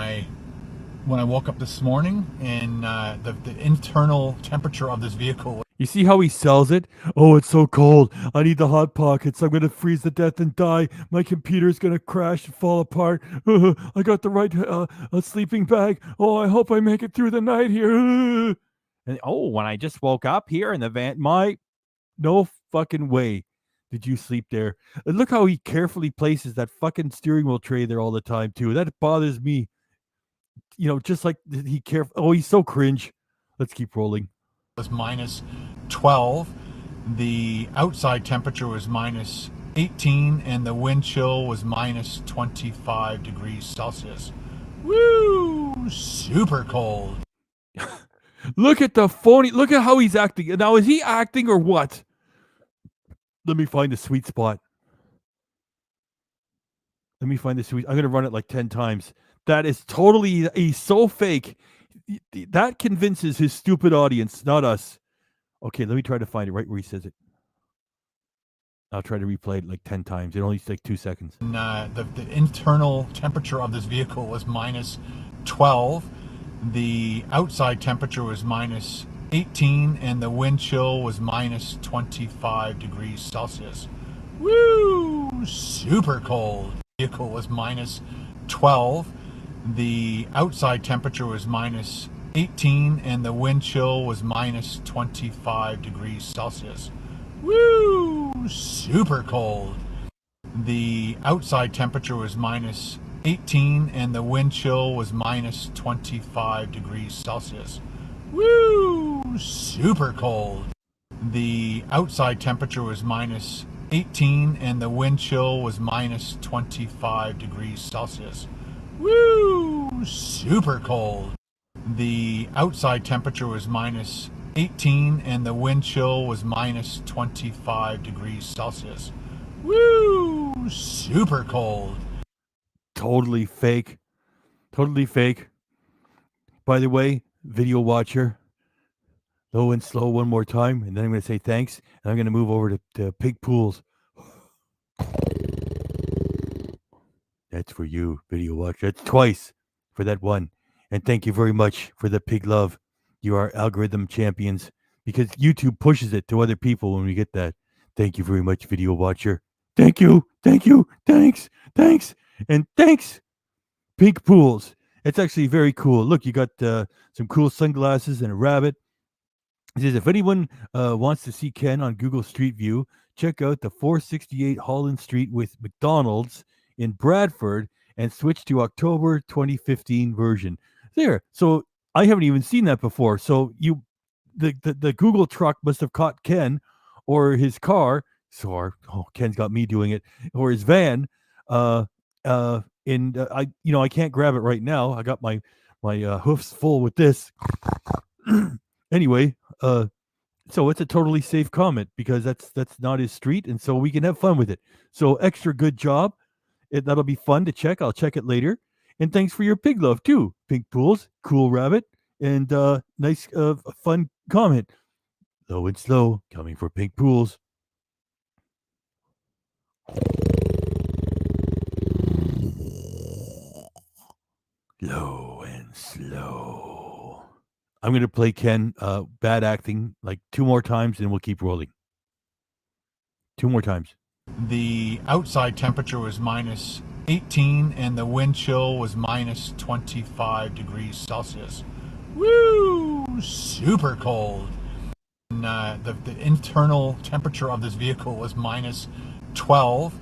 when I woke up this morning, and the internal temperature of this vehicle. You see how he sells it? Oh, it's so cold. I need the Hot Pockets. I'm going to freeze to death and die. My computer's going to crash and fall apart. I got the right sleeping bag. Oh, I hope I make it through the night here. And when I just woke up here in the van, no fucking way did you sleep there. And look how he carefully places that fucking steering wheel tray there all the time, too. That bothers me. Just like he careful. Oh, he's so cringe. Let's keep rolling. Was minus 12. The outside temperature was minus 18, and the wind chill was minus 25 degrees Celsius. Woo! Super cold. Look at the phony. Look at how he's acting. Now, is he acting or what? Let me find the sweet spot. I'm going to run it like 10 times. That is totally. He's so fake. That convinces his stupid audience, not us. Okay, let me try to find it right where he says it. I'll try to replay it like 10 times. It only takes 2 seconds. And, the internal temperature of this vehicle was minus 12. The outside temperature was minus 18, and the wind chill was minus 25 degrees Celsius. Woo! Super cold. The vehicle was minus 12. The outside temperature was minus 18, and the wind chill was minus 25 degrees Celsius. Woo! Super cold. The outside temperature was minus 18, and the wind chill was minus 25 degrees Celsius. Woo! Super cold. The outside temperature was minus 18, and the wind chill was minus 25 degrees Celsius. Woo! Super cold. The outside temperature was minus 18, and the wind chill was minus 25 degrees Celsius. Woo! Super cold. Totally fake. Totally fake. By the way, Video Watcher, low and slow one more time, and then I'm going to say thanks, and I'm going to move over to Pig Pools. That's for you, Video Watcher. That's twice for that one. And thank you very much for the pig love. You are algorithm champions, because YouTube pushes it to other people when we get that. Thank you very much, Video Watcher. Thank you. Thank you. Thanks. Thanks. And thanks, Pig Pools. It's actually very cool. Look, you got some cool sunglasses and a rabbit. It says, if anyone wants to see Ken on Google Street View, check out the 468 Holland Street with McDonald's in Bradford and switched to October 2015 version. There. So I haven't even seen that before. So the Google truck must have caught Ken or his car. Ken's got me doing it, or his van. I can't grab it right now. I got my hoofs full with this. Anyway, so it's a totally safe comment because that's not his street, and so we can have fun with it. So extra good job. That'll be fun to check. I'll check it later. And thanks for your pig love too, Pink Pools, Cool Rabbit, and nice fun comment. Low and slow, coming for Pink Pools. Low and slow. I'm going to play Ken bad acting like 2 more times and we'll keep rolling. 2 more times. The outside temperature was minus 18 and the wind chill was minus 25 degrees Celsius. Woo! Super cold. And, the internal temperature of this vehicle was minus 12.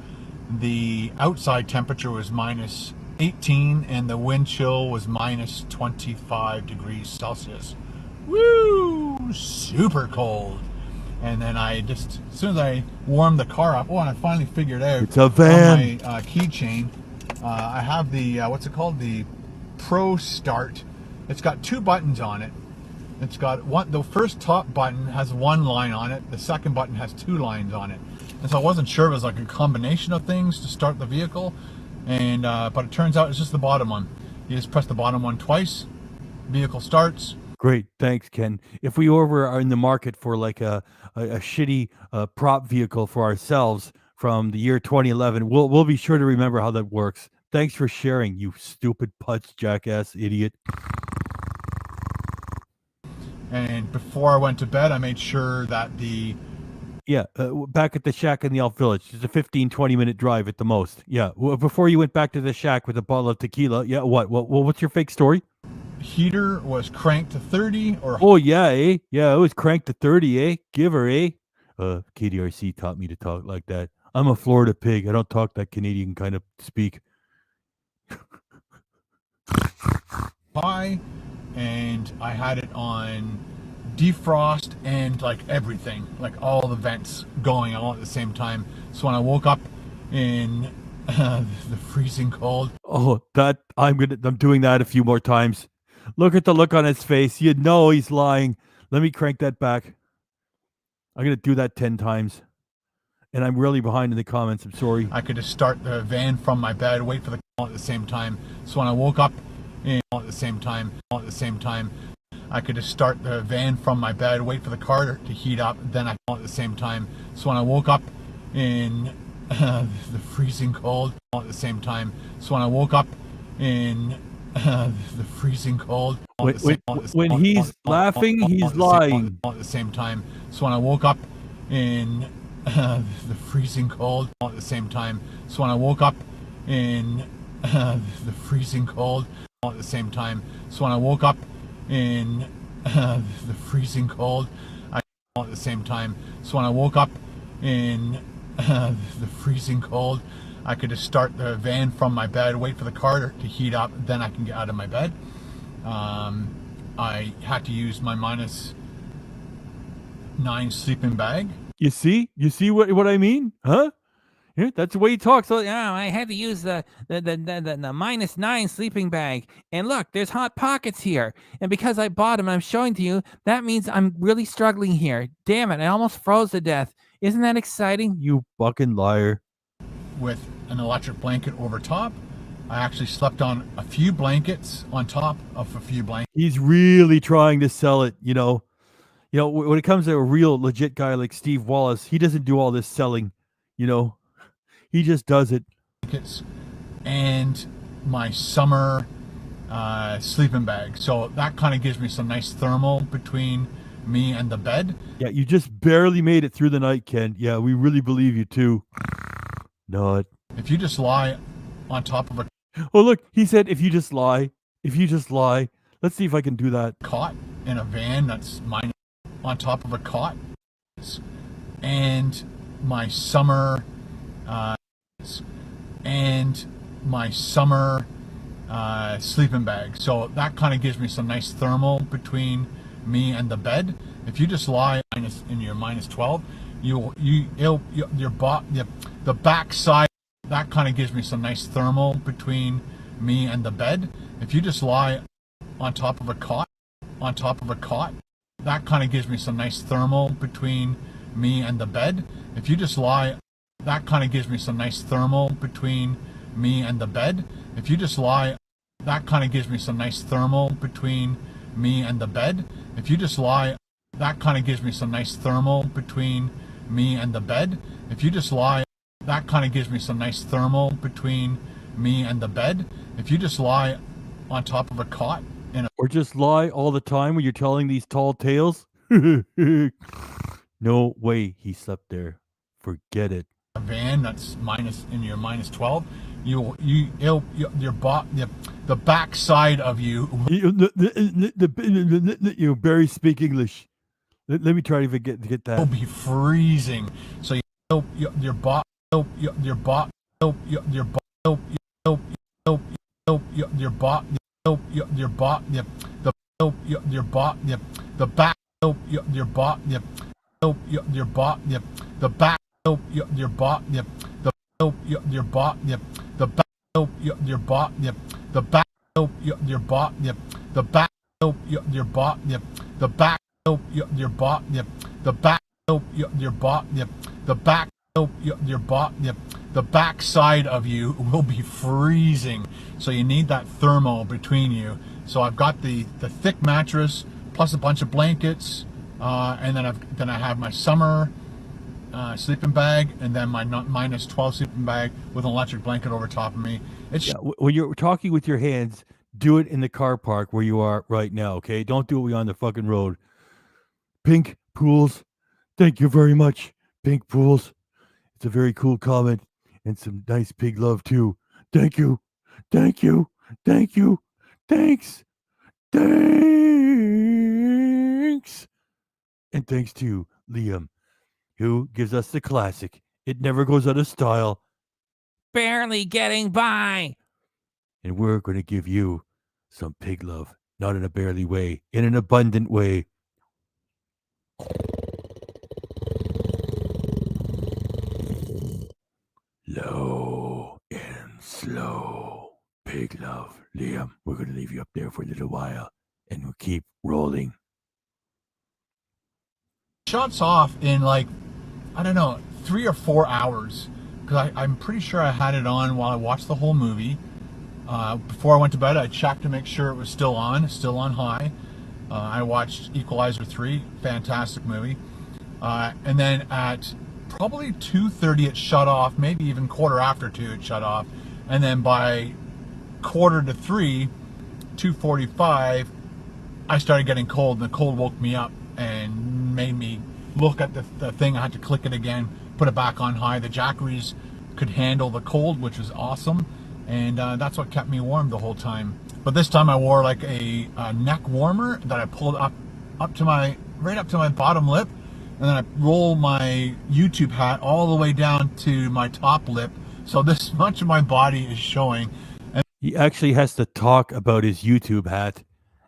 The outside temperature was minus 18 and the wind chill was minus 25 degrees Celsius. Woo! Super cold. And then I just, as soon as I warmed the car up, and I finally figured out it's a van. On my keychain, I have the, what's it called? The Pro Start. It's got 2 buttons on it. It's got one, the first top button has 1 line on it. The second button has 2 lines on it. And so I wasn't sure it was like a combination of things to start the vehicle. And, but it turns out it's just the bottom one. You just press the bottom one twice, vehicle starts. Great, thanks, Ken. If we ever are in the market for like a shitty prop vehicle for ourselves from the year 2011, we'll be sure to remember how that works. Thanks for sharing, you stupid putz, jackass, idiot. And before I went to bed, I made sure that the... Yeah, back at the shack in the Elk Village. It's a 15-20 minute drive at the most. Yeah, before you went back to the shack with a bottle of tequila. Yeah, what's your fake story? Heater was cranked to 30 or... Oh, yeah, eh? Yeah, it was cranked to 30, eh? Give her, eh? KDRC taught me to talk like that. I'm a Florida pig. I don't talk that Canadian kind of speak. High, and I had it on defrost and like everything, like all the vents going all at the same time. So when I woke up in the freezing cold... Oh, I'm doing that a few more times. Look at the look on his face. You know he's lying. Let me crank that back. I'm going to do that 10 times. And I'm really behind in the comments. I'm sorry. I could just start the van from my bed, wait for the call at the same time. So when I woke up at the same time, I could just start the van from my bed, wait for the car to heat up, then I call at the same time. So when I woke up in the freezing cold at the same time. So when I woke up in the freezing cold... When he's laughing, he's lying. At the same time. So when I woke up in the freezing cold at the same time. So when I woke up in the freezing cold at the same time. So when I woke up in the freezing cold at the same time. So when I woke up in the freezing cold, I could just start the van from my bed, wait for the car to heat up, then I can get out of my bed. I had to use my minus 9 sleeping bag. You see what I mean? Huh? Yeah, that's the way he talks. So, I had to use the minus 9 sleeping bag. And look, there's hot pockets here. And because I bought them, I'm showing to you, that means I'm really struggling here. Damn it, I almost froze to death. Isn't that exciting? You fucking liar. With an electric blanket over top. I actually slept on a few blankets on top of a few blankets. He's really trying to sell it, you know. When it comes to a real legit guy like Steve Wallace, he doesn't do all this selling, you know. He just does it. And my summer sleeping bag. So that kind of gives me some nice thermal between me and the bed. Yeah, you just barely made it through the night, Ken. Yeah, we really believe you too. Not. If you just lie on top of a... Oh, look, he said if you just lie. If you just lie. Let's see if I can do that. Cot in a van that's mine on top of a cot. And my summer and my summer sleeping bag. So that kind of gives me some nice thermal between me and the bed. If you just lie in your minus 12, the back side, that kind of gives me some nice thermal between me and the bed. If you just lie on top of a cot, that kind of gives me some nice thermal between me and the bed. If you just lie, that kind of gives me some nice thermal between me and the bed. If you just lie, that kind of gives me some nice thermal between me and the bed. If you just lie, that kind of gives me some nice thermal between me and the bed. If you just lie, that kind of gives me some nice thermal between me and the bed. If you just lie on top of a cot or just lie all the time when you're telling these tall tales. No way he slept there. Forget it. a van that's in your minus 12, the back side of you. You barely speak English. Let me try to get that. Will be freezing. So your bot your bot your bot your bot your bot your bot the back your bot your bot the back your bot your bot the back your bot the back your bot the back your bot the back your bot the back your bot the back your bot the back side of you will be freezing, so you need that thermal between you. So I've got the thick mattress plus a bunch of blankets, and then I have my summer sleeping bag, and then my minus 12 sleeping bag with an electric blanket over top of me. When you're talking with your hands, do it in the car park where you are right now, okay? Don't do it on the fucking road. Pink Pools, thank you very much, Pink Pools. It's a very cool comment and some nice pig love too. Thank you. Thank you. Thank you. Thanks. Thanks. And thanks to Liam, who gives us the classic. It never goes out of style. Barely getting by. And we're going to give you some pig love. Not in a barely way, in an abundant way. Low and slow. Pig love. Liam, we're going to leave you up there for a little while. And we'll keep rolling. Shuts off in like, I don't know, 3 or 4 hours. Because I'm pretty sure I had it on while I watched the whole movie. Before I went to bed, I checked to make sure it was still on high. I watched Equalizer 3, fantastic movie. And then at probably 2:30 it shut off, maybe even quarter after 2 it shut off. And then by 2:45, 2:45, I started getting cold, and the cold woke me up and made me look at the thing. I had to click it again, put it back on high. The Jackeries could handle the cold, which was awesome. And that's what kept me warm the whole time. But this time I wore like a neck warmer that I pulled right up to my bottom lip, and then I roll my YouTube hat all the way down to my top lip, so this much of my body is showing. And he actually has to talk about his YouTube hat.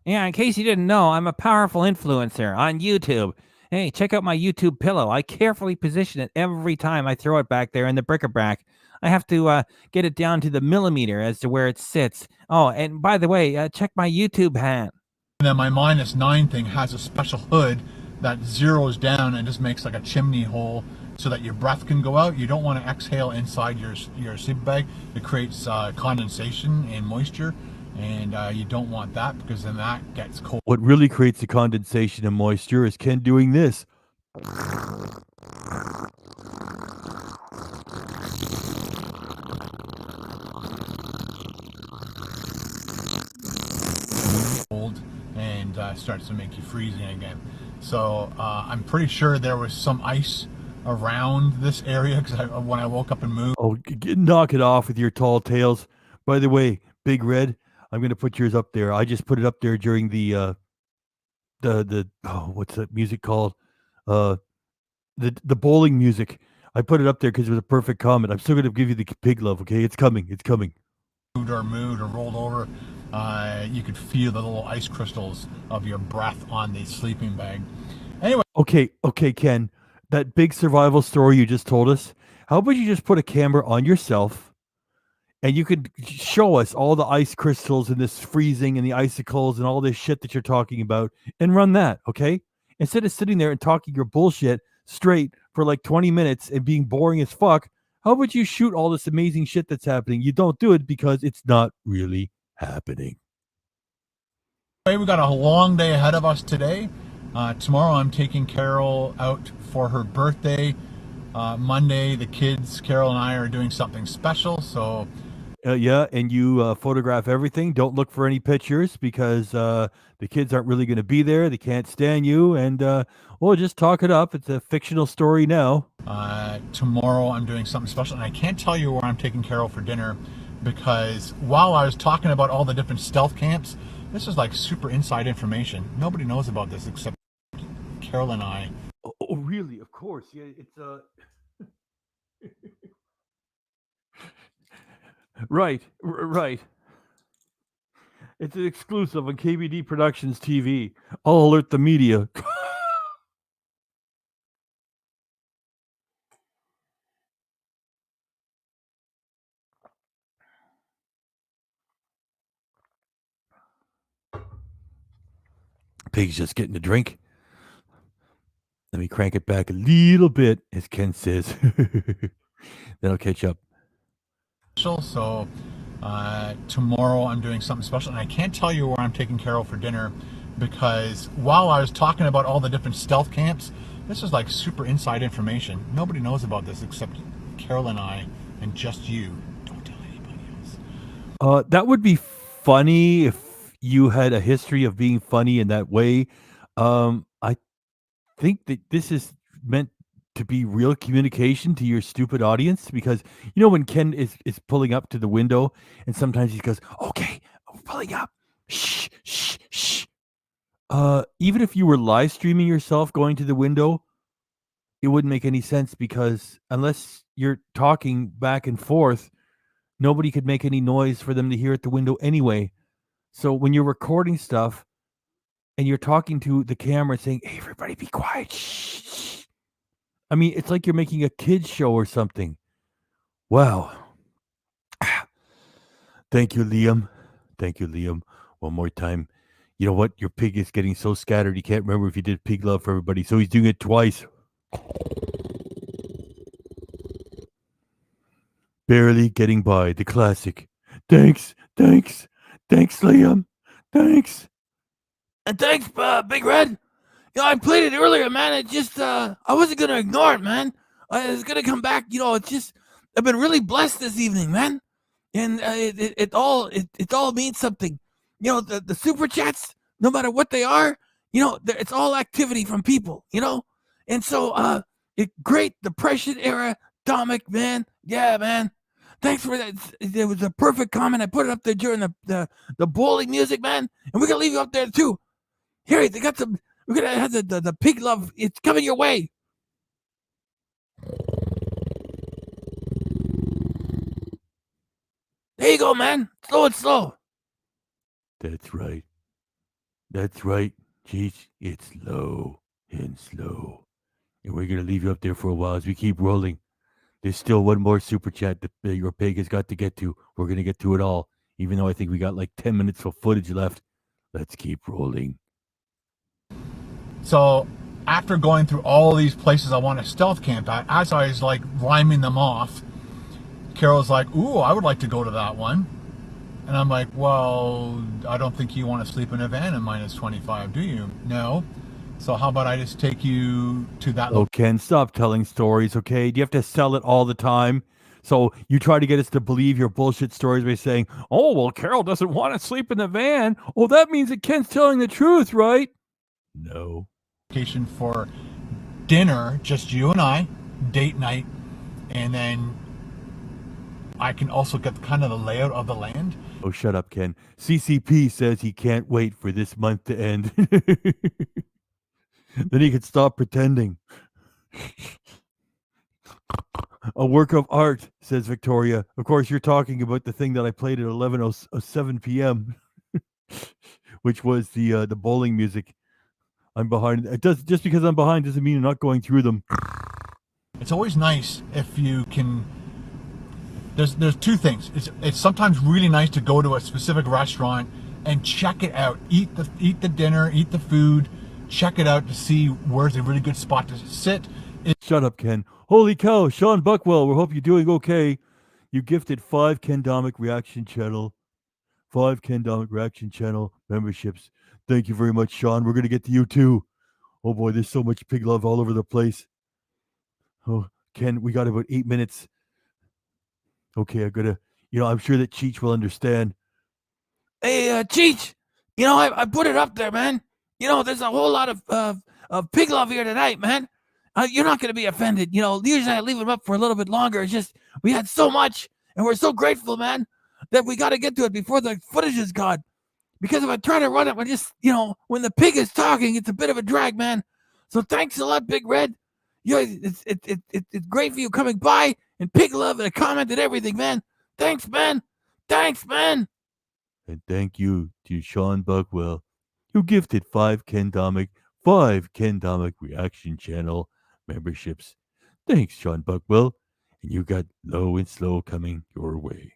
Yeah, in case you didn't know, I'm a powerful influencer on YouTube. Hey, check out my YouTube pillow. I carefully position it every time I throw it back there in the bric-a-brac. I have to get it down to the millimeter as to where it sits. Oh, and by the way, check my YouTube hat. And then my -9 thing has a special hood that zeroes down and just makes like a chimney hole so that your breath can go out. You don't want to exhale inside your sleeping bag. It creates condensation and moisture, and you don't want that, because then that gets cold. What really creates the condensation and moisture is Ken doing this. And starts to make you freezing again. So I'm pretty sure there was some ice around this area, because when I woke up and moved. Oh, knock it off with your tall tales. By the way, Big Red, I'm going to put yours up there. I just put it up there during the what's that music called? The bowling music. I put it up there because it was a perfect comment. I'm still going to give you the pig love, okay? It's coming. It's coming. Moved or rolled over, you could feel the little ice crystals of your breath on the sleeping bag. Anyway. Okay, Ken. That big survival story you just told us, how about you just put a camera on yourself and you could show us all the ice crystals and this freezing and the icicles and all this shit that you're talking about and run that, okay? Instead of sitting there and talking your bullshit straight for like 20 minutes and being boring as fuck, how about you shoot all this amazing shit that's happening? You don't do it because it's not really happening. We got a long day ahead of us today. Tomorrow I'm taking Carol out for her birthday. Monday, the kids, Carol and I, are doing something special. So, yeah, and you photograph everything. Don't look for any pictures because the kids aren't really going to be there. They can't stand you, and we'll just talk it up. It's a fictional story now. Tomorrow I'm doing something special, and I can't tell you where I'm taking Carol for dinner because while I was talking about all the different stealth camps, this is like super inside information. Nobody knows about this except Carol and I. Oh, really? Of course. Yeah, it's right. It's an exclusive on KBD Productions TV. I'll alert the media. Pig's just getting a drink. Let me crank it back a little bit, as Ken says. Then I'll catch up. So tomorrow I'm doing something special, and I can't tell you where I'm taking Carol for dinner because while I was talking about all the different stealth camps, this is like super inside information. Nobody knows about this except Carol and I, and just you. Don't tell anybody else. That would be funny if you had a history of being funny in that way. I think that this is meant to be real communication to your stupid audience because you know when Ken is pulling up to the window and sometimes he goes, "Okay, I'm pulling up. Shh, shh, shh." Even if you were live streaming yourself going to the window, it wouldn't make any sense because unless you're talking back and forth, nobody could make any noise for them to hear at the window anyway. So when you're recording stuff and you're talking to the camera saying, "Hey, everybody be quiet. Shh." I mean, it's like you're making a kid's show or something. Wow. Thank you, Liam. Thank you, Liam. One more time. You know what? Your pig is getting so scattered he can't remember if he did pig love for everybody, so he's doing it twice. Barely getting by. The classic. Thanks, Liam. Thanks. And thanks, Big Red. You know, I played it earlier, man. It just, I wasn't going to ignore it, man. I was going to come back. You know, it's just, I've been really blessed this evening, man. And it all means something. You know, the super chats, no matter what they are, you know, it's all activity from people, you know? And so, Great Depression era, Domik, man. Yeah, man. Thanks for that. It was a perfect comment. I put it up there during the bowling music, man. And we're going to leave you up there, too. Here, they got some... We're going to have the pig love. It's coming your way. There you go, man. Slow and slow. That's right. That's right. Jeez, it's low and slow. And we're going to leave you up there for a while as we keep rolling. There's still one more super chat that your pig has got to get to. We're going to get to it all, even though I think we got like 10 minutes of footage left. Let's keep rolling. So after going through all these places I want to stealth camp at, as I was like rhyming them off, Carol's like, "Ooh, I would like to go to that one." And I'm like, "Well, I don't think you want to sleep in a van in -25, do you?" "No." "So how about I just take you to that Oh, Ken, stop telling stories, okay? Do you have to sell it all the time? So you try to get us to believe your bullshit stories by saying, "Oh, well, Carol doesn't want to sleep in the van." Oh, that means that Ken's telling the truth, right? No. location for dinner, just you and I, date night, and then I can also get kind of the layout of the land. Oh, shut up, Ken. CCP says he can't wait for this month to end. Then he can stop pretending. A work of art, says Victoria. Of course, you're talking about the thing that I played at 11:07 p.m., which was the bowling music. I'm behind. It does just because I'm behind doesn't mean I'm not going through them. It's always nice if you can. There's two things. It's sometimes really nice to go to a specific restaurant and check it out. Eat the dinner, eat the food, check it out to see where's a really good spot to sit. Shut up, Ken. Holy cow, Sean Buckwell. We hope you're doing okay. You gifted 5 Ken Domik Reaction Channel. 5 Ken Domik Reaction Channel memberships. Thank you very much, Sean. We're going to get to you too. Oh boy, there's so much pig love all over the place. Oh, Ken, we got about 8 minutes. Okay, I gotta, I'm sure that Cheech will understand. Hey, Cheech, I put it up there, man. There's a whole lot of pig love here tonight, man. You're not going to be offended. Usually I leave them up for a little bit longer. It's just we had so much, and we're so grateful, man, that we got to get to it before the footage is gone. Because if I try to run it, when the pig is talking, it's a bit of a drag, man. So thanks a lot, Big Red. It's great for you coming by and pig love and a comment and everything, man. Thanks, man. Thanks, man. And thank you to Sean Buckwell, who gifted 5 Ken Domik Reaction Channel memberships. Thanks, Sean Buckwell. And you got Low and Slow coming your way.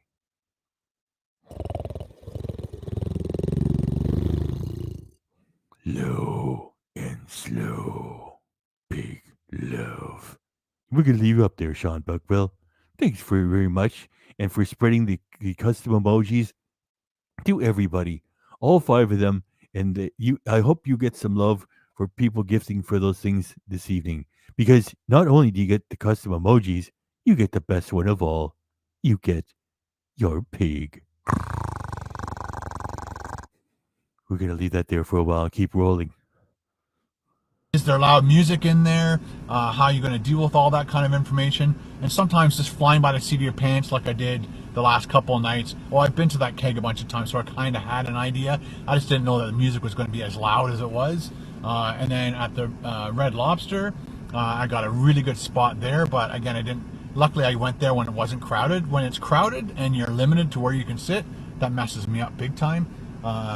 Low and Slow. Big love. We're going to leave you up there, Sean Buckwell. Thanks very much. And for spreading the custom emojis to everybody. All 5 of them. And I hope you get some love for people gifting for those things this evening. Because not only do you get the custom emojis, you get the best one of all. You get your pig. We're going to leave that there for a while and keep rolling. Is there loud music in there? How you're going to deal with all that kind of information? And sometimes just flying by the seat of your pants like I did the last couple of nights. Well, I've been to that keg a bunch of times, so I kind of had an idea. I just didn't know that the music was going to be as loud as it was. And then at the Red Lobster, I got a really good spot there, but again, luckily I went there when it wasn't crowded. When it's crowded and you're limited to where you can sit, that messes me up big time,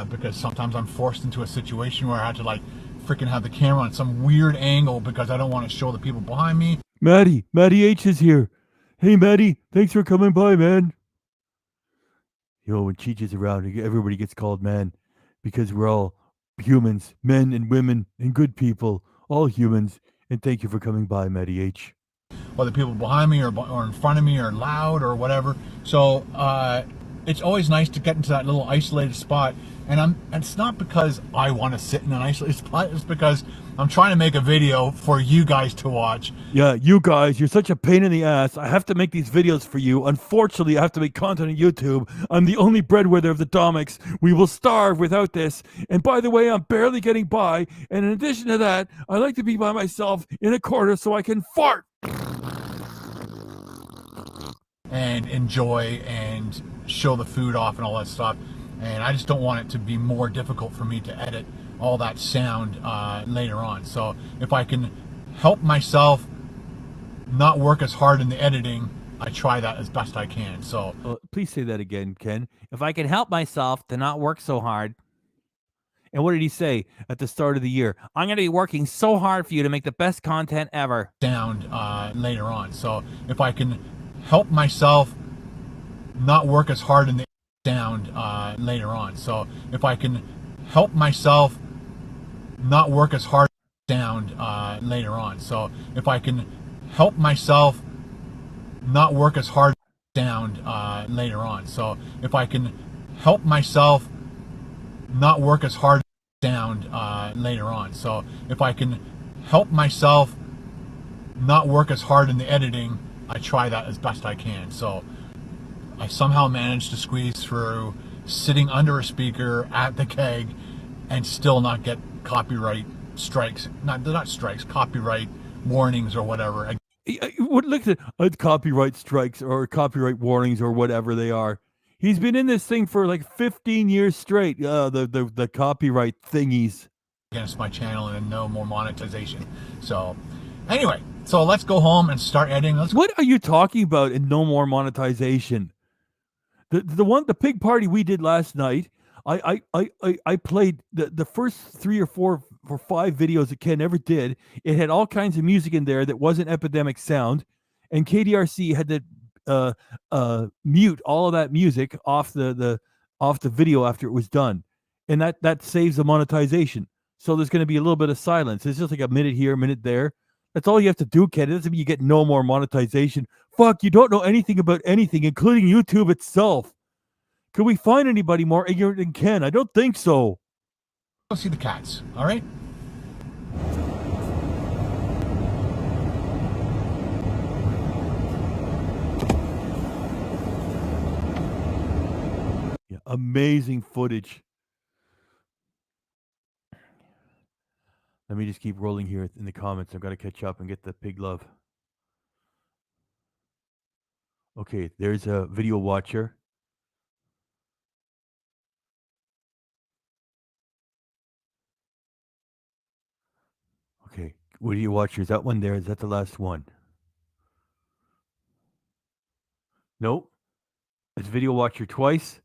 because sometimes I'm forced into a situation where I have to freaking have the camera on some weird angle because I don't want to show the people behind me. Maddie H is here. Hey, Maddie, thanks for coming by, man. When Cheech is around, everybody gets called man because we're all humans, men and women and good people, all humans. And thank you for coming by, Maddie H. Whether people behind me or in front of me are loud or whatever. So it's always nice to get into that little isolated spot. And it's not because I want to sit in an isolated spot. It's because I'm trying to make a video for you guys to watch. Yeah, you guys, you're such a pain in the ass. I have to make these videos for you. Unfortunately, I have to make content on YouTube. I'm the only breadwinner of the Domiks. We will starve without this. And by the way, I'm barely getting by. And in addition to that, I like to be by myself in a corner so I can fart. And enjoy and show the food off and all that stuff. And I just don't want it to be more difficult for me to edit all that sound later on. So if I can help myself not work as hard in the editing, I try that as best I can. So please say that again, Ken. If I can help myself to not work so hard. And what did he say at the start of the year? I'm going to be working so hard for you to make the best content ever. Sound later on. So if I can help myself not work as hard in the sound later on. So if I can help myself not work as hard sound later on. So if I can help myself not work as hard sound later on. So if I can help myself not work as hard sound later on. So if I can help myself not work as hard in the editing, I try that as best I can. So I somehow managed to squeeze through sitting under a speaker at the keg and still not get copyright strikes. Not strikes, copyright warnings or whatever. Look at copyright strikes or copyright warnings or whatever they are. He's been in this thing for like 15 years straight. The copyright thingies Against my channel and no more monetization. So anyway, So let's go home and start editing. What are you talking about in no more monetization? The pig party we did last night, I played the first 3 or 4 or 5 videos that Ken ever did. It had all kinds of music in there that wasn't Epidemic Sound, and KDRC had to mute all of that music off the video after it was done, and that saves the monetization. So there's going to be a little bit of silence. It's just like a minute here, a minute there. That's all you have to do, Ken. It doesn't mean you get no more monetization. Fuck, you don't know anything about anything, including YouTube itself. Can we find anybody more ignorant than Ken? I don't think so. Go see the cats, all right? Yeah, amazing footage. Let me just keep rolling here in the comments. I've got to catch up and get the pig love. Okay, there's a video watcher. Okay, video watcher. Is that one there? Is that the last one? Nope. It's video watcher twice.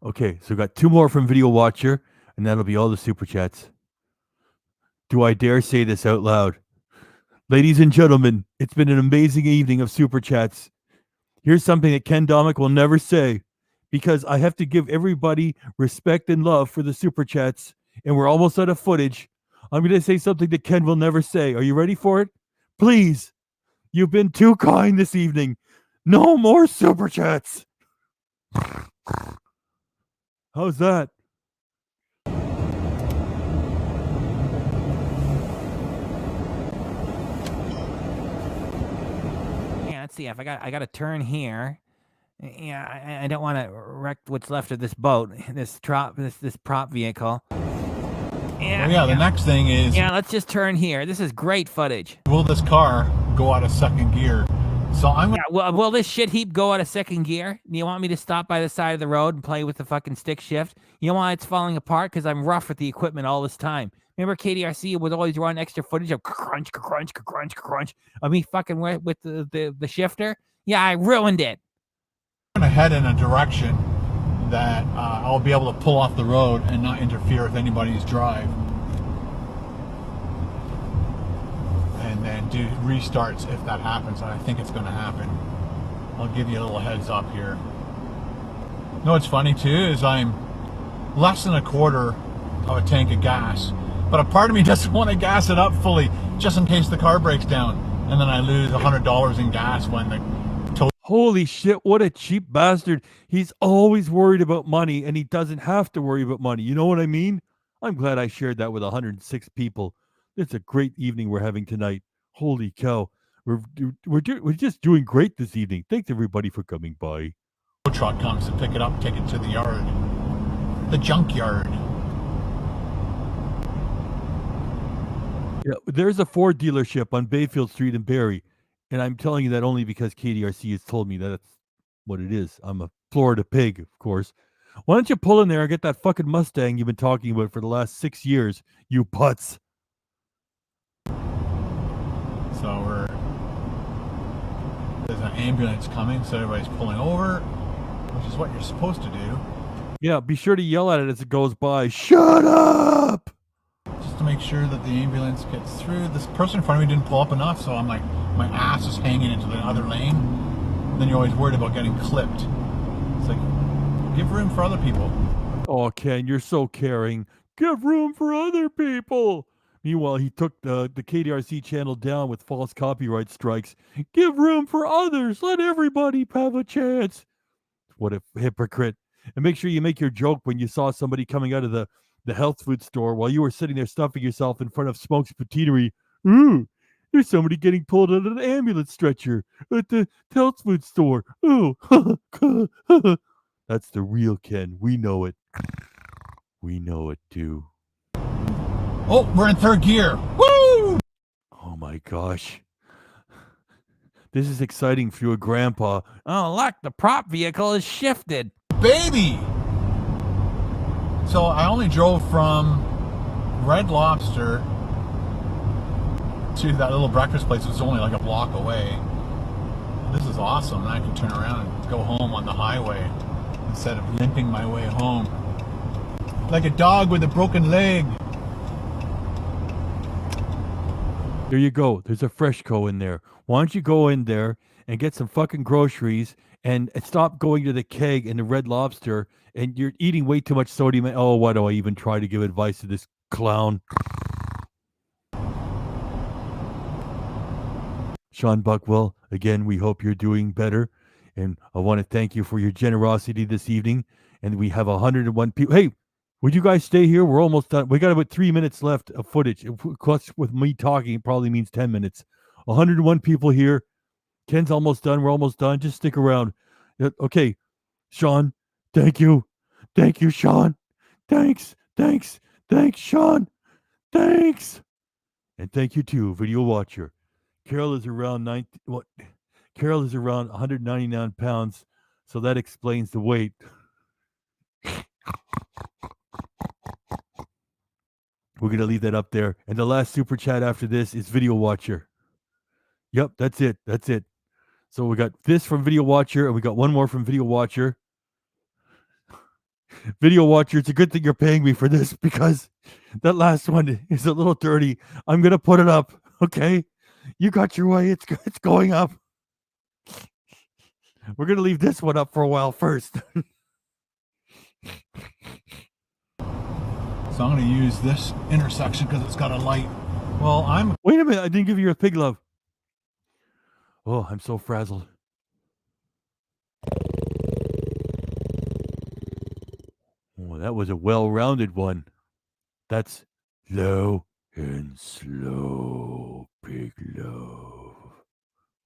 Okay, so we got 2 more from video watcher, and that'll be all the super chats. Do I dare say this out loud? Ladies and gentlemen, it's been an amazing evening of super chats. Here's something that Ken Domik will never say, because I have to give everybody respect and love for the super chats, and we're almost out of footage. I'm going to say something that Ken will never say. Are you ready for it? Please, you've been too kind this evening. No more super chats. How's that? Let's see if I got to turn here. Yeah, I don't want to wreck what's left of this boat, this prop vehicle. Yeah, the next thing is... Yeah, let's just turn here. This is great footage. Will this car go out of second gear? So I'm... Yeah, will this shit heap go out of second gear? You want me to stop by the side of the road and play with the fucking stick shift? You know why it's falling apart? Because I'm rough with the equipment all this time. Remember KDRC would always run extra footage of crunch, crunch, crunch, crunch. I mean, fucking with the shifter. Yeah, I ruined it. I'm going to head in a direction that I'll be able to pull off the road and not interfere with anybody's drive. And then do restarts if that happens, and I think it's going to happen. I'll give you a little heads up here. You know what's funny too is I'm less than a quarter of a tank of gas, but a part of me doesn't want to gas it up fully just in case the car breaks down, and then I lose $100 in gas when the Holy shit, what a cheap bastard. He's always worried about money, and he doesn't have to worry about money. You know what I mean? I'm glad I shared that with 106 people. It's a great evening we're having tonight. Holy cow. We're just doing great this evening. Thanks, everybody, for coming by. truck comes to pick it up, take it to the yard. The junkyard. Yeah, there's a Ford dealership on Bayfield Street in Barrie. And I'm telling you that only because KDRC has told me that that's what it is. I'm a Florida pig, of course. Why don't you pull in there and get that fucking Mustang you've been talking about for the last 6 years, you putz? So there's an ambulance coming, so everybody's pulling over, which is what you're supposed to do. Yeah, be sure to yell at it as it goes by. Shut up! Just to make sure that the ambulance gets through. This person in front of me didn't pull up enough, so I'm like, my ass is hanging into the other lane. And then you're always worried about getting clipped. It's like, give room for other people. Oh, Ken, you're so caring. Give room for other people. Meanwhile, he took the KDRC channel down with false copyright strikes. Give room for others. Let everybody have a chance. What a hypocrite. And make sure you make your joke when you saw somebody coming out of the health food store while you were sitting there stuffing yourself in front of Smoke's Patisserie. Ooh, there's somebody getting pulled out of an ambulance stretcher at the health food store. Ooh. That's the real Ken. We know it. We know it too. Oh, we're in third gear. Woo! Oh my gosh. This is exciting for you, Grandpa. Oh, look, the prop vehicle is shifted. Baby! So I only drove from Red Lobster to that little breakfast place was only like a block away. This is awesome. I can turn around and go home on the highway instead of limping my way home like a dog with a broken leg. There you go. There's a Freshco in there. Why don't you go in there and get some fucking groceries and stop going to the Keg and the Red Lobster, and you're eating way too much sodium. Oh, why do I even try to give advice to this clown? Sean Buckwell, again, we hope you're doing better. And I want to thank you for your generosity this evening. And we have 101 people. Hey, would you guys stay here? We're almost done. We got about 3 minutes left of footage. Plus, with me talking, it probably means 10 minutes. 101 people here. Ken's almost done. We're almost done. Just stick around. Okay, Sean, thank you. Thank you, Sean. Thanks, Sean. Thanks. And thank you, too, Video Watcher. Carol is around 199 pounds, so that explains the weight. We're going to leave that up there. And the last super chat after this is Video Watcher. Yep, that's it. So we got this from Video Watcher, and we got one more from Video Watcher. Video Watcher, it's a good thing you're paying me for this, because that last one is a little dirty. I'm going to put it up, okay? You got your way. It's going up. We're going to leave this one up for a while first. So I'm going to use this intersection because it's got a light. Well, Wait a minute. I didn't give you your pig love. Oh, I'm so frazzled. Oh, that was a well-rounded one. That's low and slow pig love.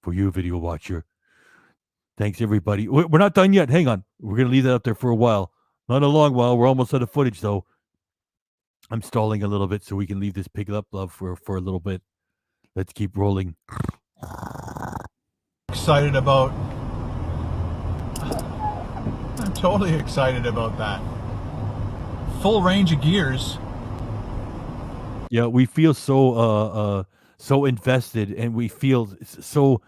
For you, Video Watcher. Thanks, everybody. We're not done yet. Hang on. We're going to leave that up there for a while. Not a long while. We're almost out of footage, though. I'm stalling a little bit so we can leave this pig up love for a little bit. Let's keep rolling. Excited about... I'm totally excited about that. Full range of gears. Yeah, we feel so invested, and we feel so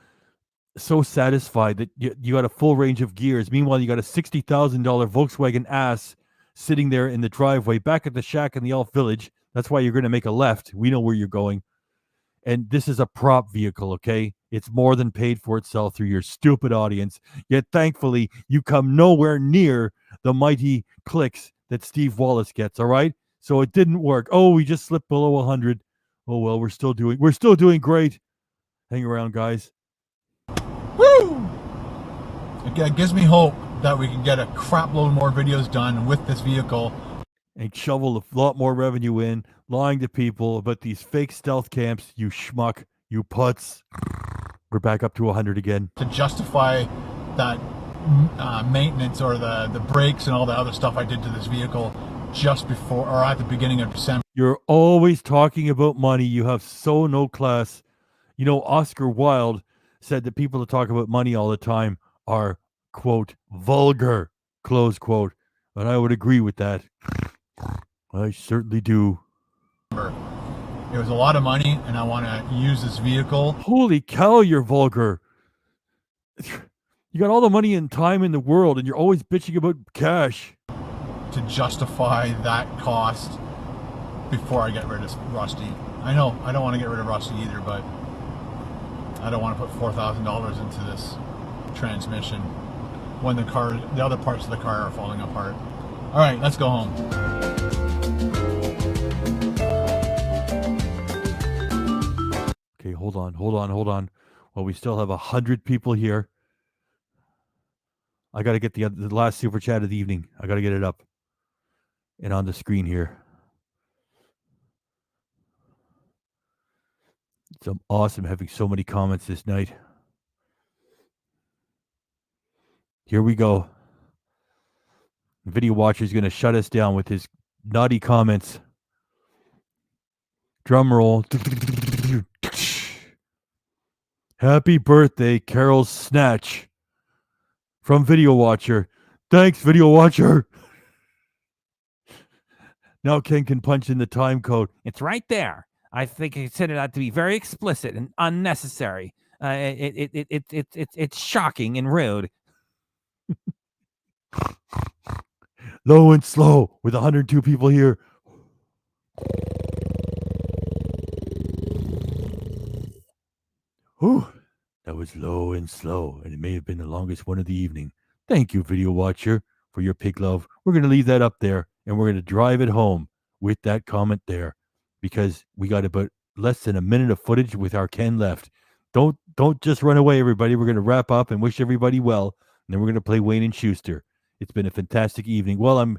satisfied that you got a full range of gears. Meanwhile, you got a $60,000 Volkswagen ass sitting there in the driveway back at the shack in the Elf Village. That's why you're going to make a left. We know where you're going. And this is a prop vehicle, okay? It's more than paid for itself through your stupid audience. Yet, thankfully, you come nowhere near the mighty clicks that Steve Wallace gets, all right? So it didn't work. Oh, we just slipped below 100. Oh, well, we're still doing great. Hang around, guys. Woo! It gives me hope that we can get a crap load more videos done with this vehicle. And shovel a lot more revenue in, lying to people about these fake stealth camps, you schmuck, you putz. We're back up to 100 again. To justify that maintenance or the brakes and all the other stuff I did to this vehicle just before or at the beginning of December. You're always talking about money. You have so no class. You know, Oscar Wilde said that people that talk about money all the time are, quote, vulgar, close quote. And I would agree with that. I certainly do. It was a lot of money, and I want to use this vehicle. Holy cow, you're vulgar. You got all the money and time in the world, and you're always bitching about cash. To justify that cost before I get rid of Rusty. I know, I don't want to get rid of Rusty either, but I don't want to put $4,000 into this transmission when the other parts of the car are falling apart. All right, let's go home. Okay, hold on. Well, we still have 100 people here. I got to get the last super chat of the evening. I got to get it up and on the screen here. It's awesome having so many comments this night. Here we go. The Video Watcher is going to shut us down with his naughty comments. Drum roll. Happy birthday, Carol's Snatch. From Video Watcher. Thanks, Video Watcher. Now Ken can punch in the time code. It's right there. I think I consider that to be very explicit and unnecessary. It's shocking and rude. Low and slow with 102 people here. Whew. That was low and slow, and it may have been the longest one of the evening. Thank you, video watcher, for your pig love. We're going to leave that up there, and we're going to drive it home with that comment there, because we got about less than a minute of footage with our Ken left. Don't just run away, everybody. We're going to wrap up and wish everybody well, and then we're going to play Wayne and Schuster. It's been a fantastic evening. Well, I'm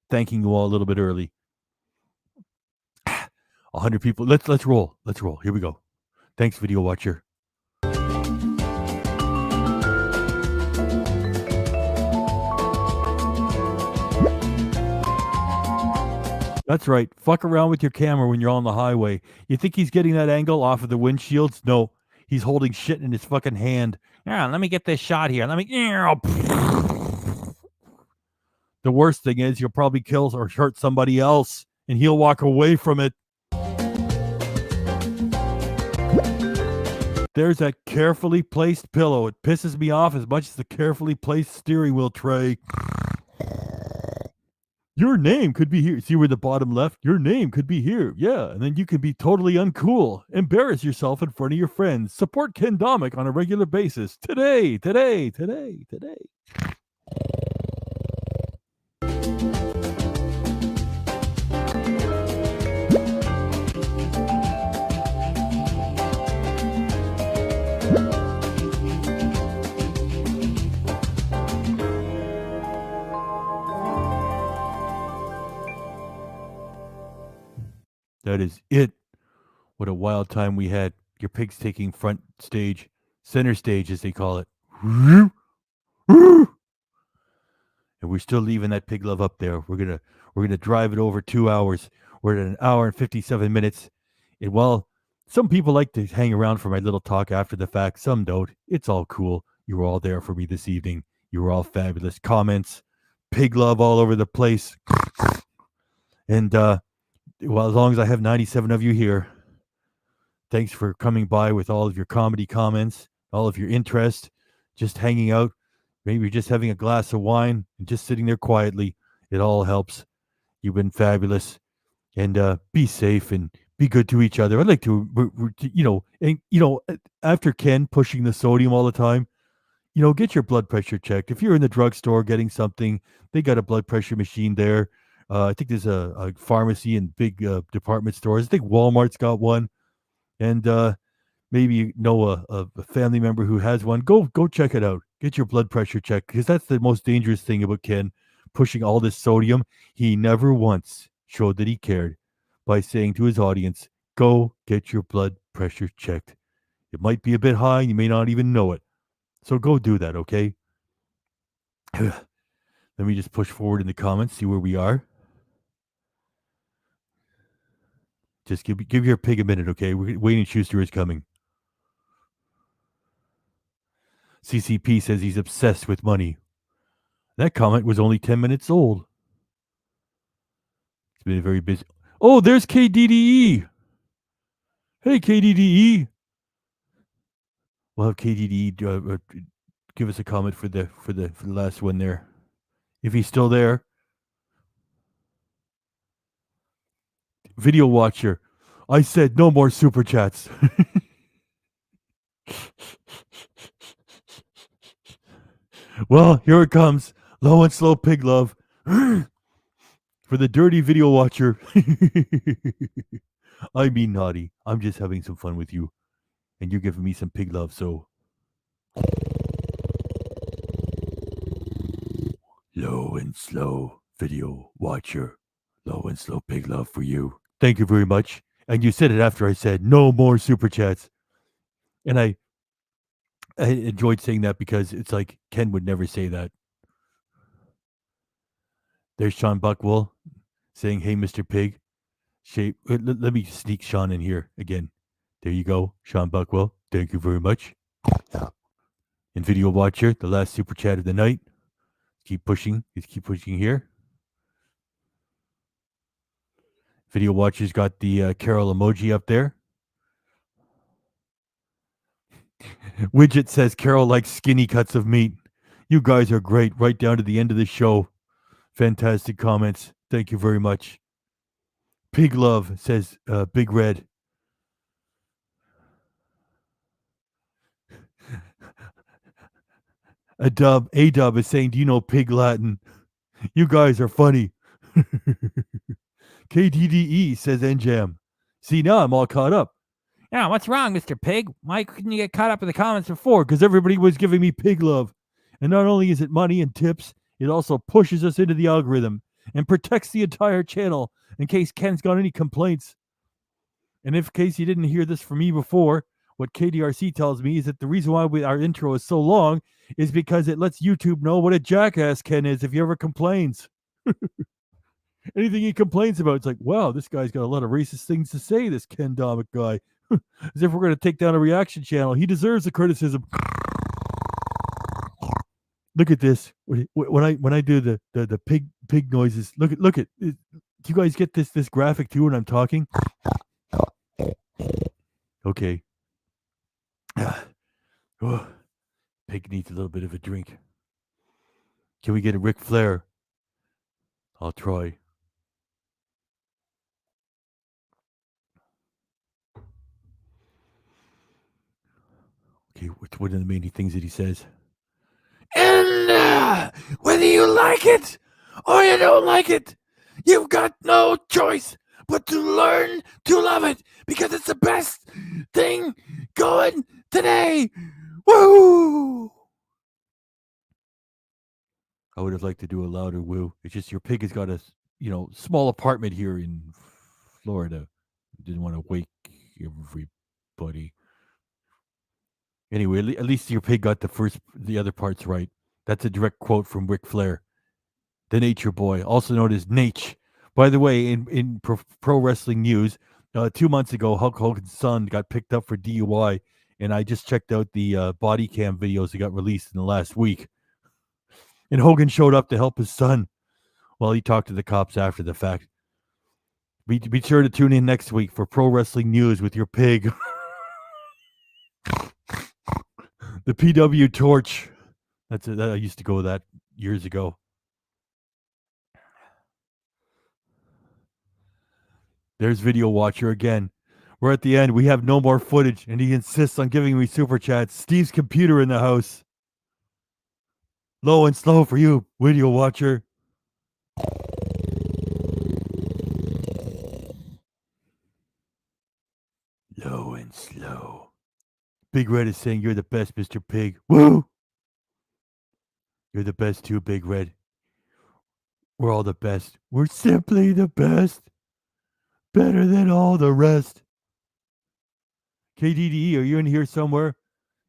thanking you all a little bit early. 100 people. Let's roll. Let's roll. Here we go. Thanks, video watcher. That's right. Fuck around with your camera when you're on the highway. You think he's getting that angle off of the windshields? No. He's holding shit in his fucking hand. Yeah, let me get this shot here. Let me. The worst thing is you'll probably kill or hurt somebody else, and he'll walk away from it. There's that carefully placed pillow. It pisses me off as much as the carefully placed steering wheel tray. Your name could be here. See where the bottom left? Your name could be here. Yeah, and then you can be totally uncool. Embarrass yourself in front of your friends. Support Ken Domik on a regular basis. Today. That is it. What a wild time we had. Your pig's taking front stage, center stage as they call it. And we're still leaving that pig love up there. We're gonna drive it over 2 hours. We're at an hour and 57 minutes. And while some people like to hang around for my little talk after the fact, some don't. It's all cool. You were all there for me this evening. You were all fabulous. Comments, pig love all over the place. And well, as long as I have 97 of you here, thanks for coming by with all of your comedy comments, all of your interest, just hanging out. Maybe you're just having a glass of wine and just sitting there quietly. It all helps. You've been fabulous. And be safe and be good to each other. I'd like to, after Ken pushing the sodium all the time, get your blood pressure checked. If you're in the drugstore getting something, they got a blood pressure machine there. I think there's a pharmacy and big department stores. I think Walmart's got one. And maybe you know a family member who has one. Go check it out. Get your blood pressure checked, because that's the most dangerous thing about Ken pushing all this sodium. He never once showed that he cared by saying to his audience, go get your blood pressure checked. It might be a bit high. You may not even know it. So go do that, okay? Let me just push forward in the comments, see where we are. Just give your pig a minute, okay? Wayne and Schuster is coming. CCP says he's obsessed with money. That comment was only 10 minutes old. It's been very busy. Oh, there's KDDE. Hey, KDDE. We'll have KDDE give us a comment for the last one there, if he's still there. Video watcher, I said no more super chats. Well, here it comes. Low and slow pig love. For the dirty video watcher. I mean naughty. I'm just having some fun with you. And you're giving me some pig love, so. Low and slow video watcher. Low and slow pig love for you. Thank you very much. And you said it after I said no more super chats. And I enjoyed saying that because it's like Ken would never say that. There's Sean Buckwell saying, hey, Mr. Pig. Let me sneak Sean in here again. There you go, Sean Buckwell. Thank you very much. And video watcher, the last super chat of the night. Keep pushing. Just keep pushing here. Video watchers got the Carol emoji up there. Widget says Carol likes skinny cuts of meat. You guys are great, right down to the end of the show. Fantastic comments. Thank you very much. Pig Love says Big Red. A-Dub is saying, do you know Pig Latin? You guys are funny. KDDE says NJAM. See, now I'm all caught up. Yeah, what's wrong, Mr. Pig? Why couldn't you get caught up in the comments before? Because everybody was giving me pig love. And not only is it money and tips, it also pushes us into the algorithm and protects the entire channel in case Ken's got any complaints. And if in case you didn't hear this from me before, what KDRC tells me is that the reason why our intro is so long is because it lets YouTube know what a jackass Ken is if he ever complains. Anything he complains about, it's like, wow, this guy's got a lot of racist things to say, this Ken Domik guy. As if we're going to take down a reaction channel. He deserves the criticism. Look at this. When I do the pig noises, look at. Do you guys get this graphic too when I'm talking? Okay. Oh, pig needs a little bit of a drink. Can we get a Ric Flair? I'll try. Okay, what's one of the main things that he says? And whether you like it or you don't like it, you've got no choice but to learn to love it because it's the best thing going today. Woo! I would have liked to do a louder woo. It's just your pig has got a small apartment here in Florida. Didn't want to wake everybody. Anyway, at least your pig got the other parts right. That's a direct quote from Ric Flair, the Nature Boy, also known as Nate. By the way, in pro wrestling news, 2 months ago, Hulk Hogan's son got picked up for DUI, and I just checked out the body cam videos that got released in the last week. And Hogan showed up to help his son. Well, he talked to the cops after the fact. Be sure to tune in next week for pro wrestling news with your pig. The PW Torch. That's it. I used to go with that years ago. There's Video Watcher again. We're at the end. We have no more footage, and he insists on giving me super chats. Steve's computer in the house. Low and slow for you, Video Watcher. Low and slow. Big Red is saying you're the best, Mr. Pig. Woo! You're the best too, Big Red. We're all the best. We're simply the best. Better than all the rest. KDDE, are you in here somewhere?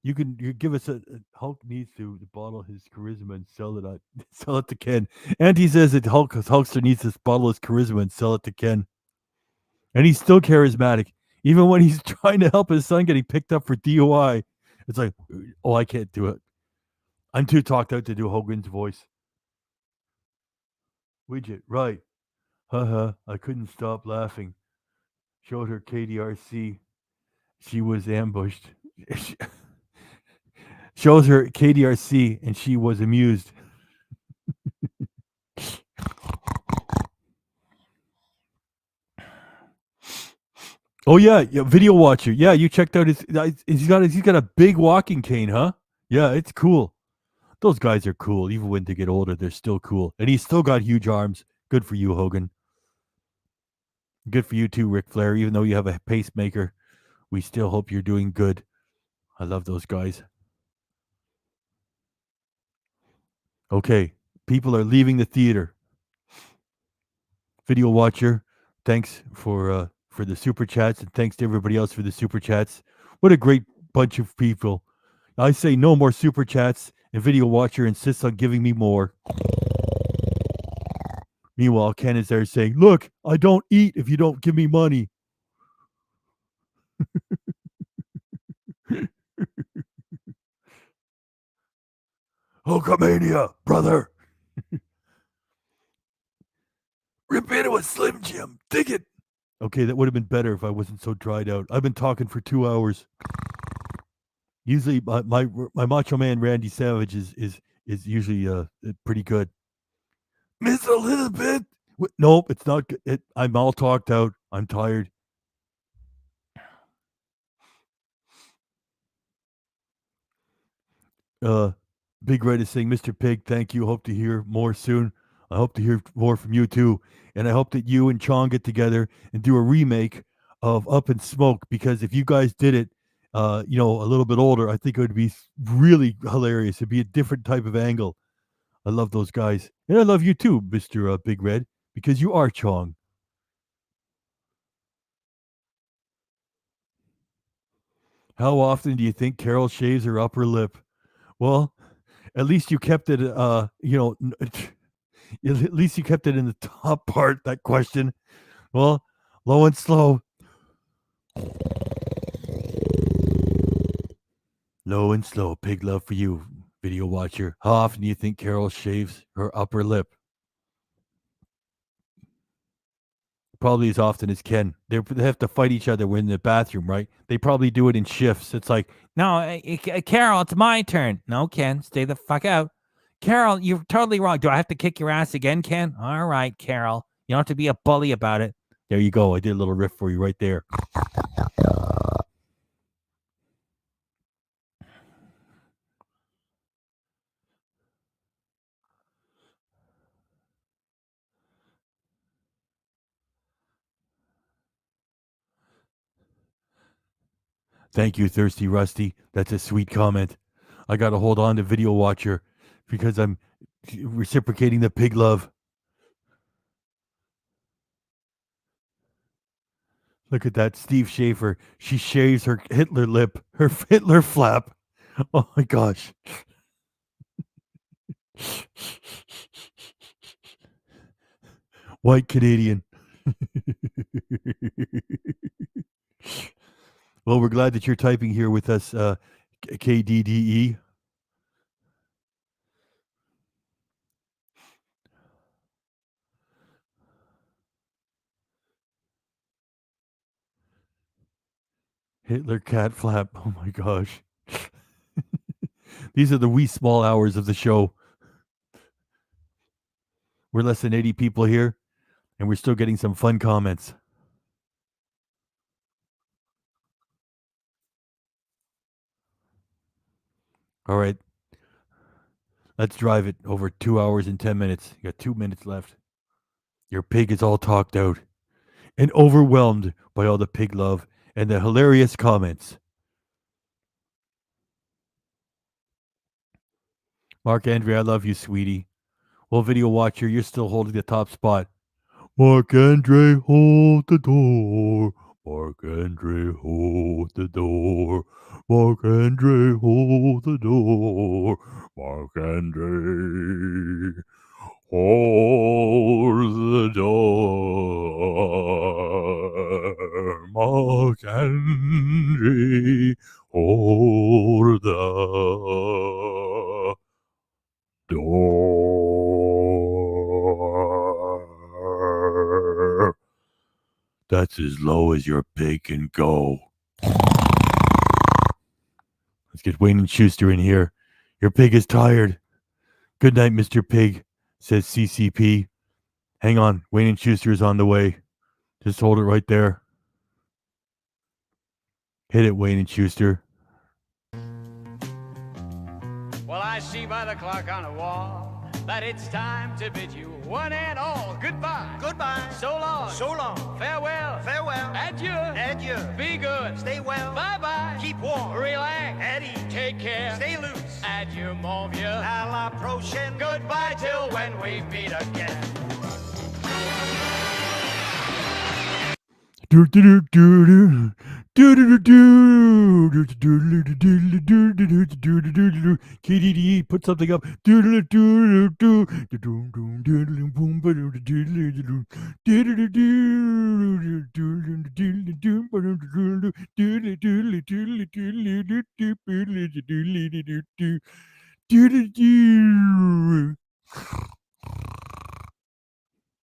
You give us Hulk needs to bottle his charisma and sell it to Ken. And he says that Hulkster needs to bottle his charisma and sell it to Ken. And he's still charismatic. Even when he's trying to help his son getting picked up for DUI. It's like, oh, I can't do it. I'm too talked out to do Hogan's voice. Widget, right. Haha, I couldn't stop laughing. Showed her KDRC. She was ambushed. Shows her KDRC and she was amused. Oh yeah, Video Watcher. Yeah, you checked out he's got a big walking cane, huh? Yeah, it's cool. Those guys are cool. Even when they get older, they're still cool. And he's still got huge arms. Good for you, Hogan. Good for you too, Ric Flair. Even though you have a pacemaker, we still hope you're doing good. I love those guys. Okay, people are leaving the theater. Video Watcher, thanks for the super chats, and thanks to everybody else for the super chats. What a great bunch of people. I say no more super chats, and Video Watcher insists on giving me more. Meanwhile, Ken is there saying, look, I don't eat if you don't give me money. Hulkamania, brother. Rip into a Slim Jim. Dig it. Okay, that would have been better if I wasn't so dried out. I've been talking for 2 hours. Usually, my Macho Man Randy Savage is usually pretty good. Miss Elizabeth. Nope, it's not good. I'm all talked out. I'm tired. Big Red is saying, Mr. Pig, thank you. Hope to hear more soon. I hope to hear more from you too. And I hope that you and Chong get together and do a remake of Up in Smoke, because if you guys did it, a little bit older, I think it would be really hilarious. It'd be a different type of angle. I love those guys. And I love you too, Mr. Big Red, because you are Chong. How often do you think Carol shaves her upper lip? Well, at least you kept it, at least you kept it in the top part, that question. Well, low and slow. Low and slow. Pig love for you, video watcher. How often do you think Carol shaves her upper lip? Probably as often as Ken. They have to fight each other when in the bathroom, right? They probably do it in shifts. It's like, no, Carol, it's my turn. No, Ken, stay the fuck out. Carol, you're totally wrong. Do I have to kick your ass again, Ken? All right, Carol. You don't have to be a bully about it. There you go. I did a little riff for you right there. Thank you, Thirsty Rusty. That's a sweet comment. I got to hold on to Video Watcher because I'm reciprocating the pig love. Look at that, Steve Schaefer. She shaves her Hitler lip, her Hitler flap. Oh my gosh. White Canadian. Well, we're glad that you're typing here with us, KDDE. Hitler cat flap. Oh my gosh. These are the wee small hours of the show. We're less than 80 people here, and we're still getting some fun comments. All right. Let's drive it over 2 hours and 10 minutes. You got 2 minutes left. Your pig is all talked out and overwhelmed by all the pig love and the hilarious comments. Mark Andre, I love you, sweetie. Well, video watcher, you're still holding the top spot. Mark Andre, hold the door. Mark Andre, hold the door. Mark Andre, hold the door. Mark Andre, hold the door. Mark Andre, hold the door. That's as low as your pig can go. Let's get Wayne and Schuster in here. Your pig is tired. Good night, Mr. Pig, says CCP. Hang on, Wayne and Schuster is on the way. Just hold it right there. Hit it, Wayne and Schuster. Well, I see by the clock on the wall that it's time to bid you one and all goodbye. Goodbye. So long. So long. Farewell. Farewell. Adieu. Adieu. Be good. Stay well. Bye-bye. Keep warm. Relax. At ease. Take care. Stay loose. Adieu, mon vieux. À la prochaine. Goodbye till when we meet again. KDDE, put something up.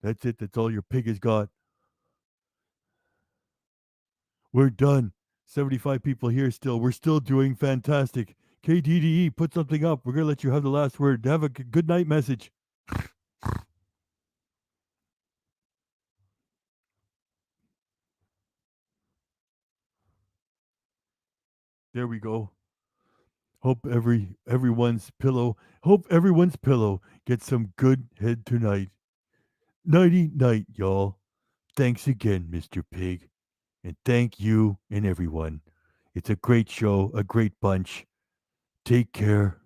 That's it. That's all your pig has got. We're done. 75 people here still. We're still doing fantastic. KDDE, put something up. We're going to let you have the last word. Have a good night message. There we go. Hope everyone's pillow gets some good head tonight. Nighty night, y'all. Thanks again, Mr. Pig. And thank you and everyone. It's a great show, a great bunch. Take care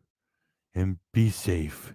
and be safe.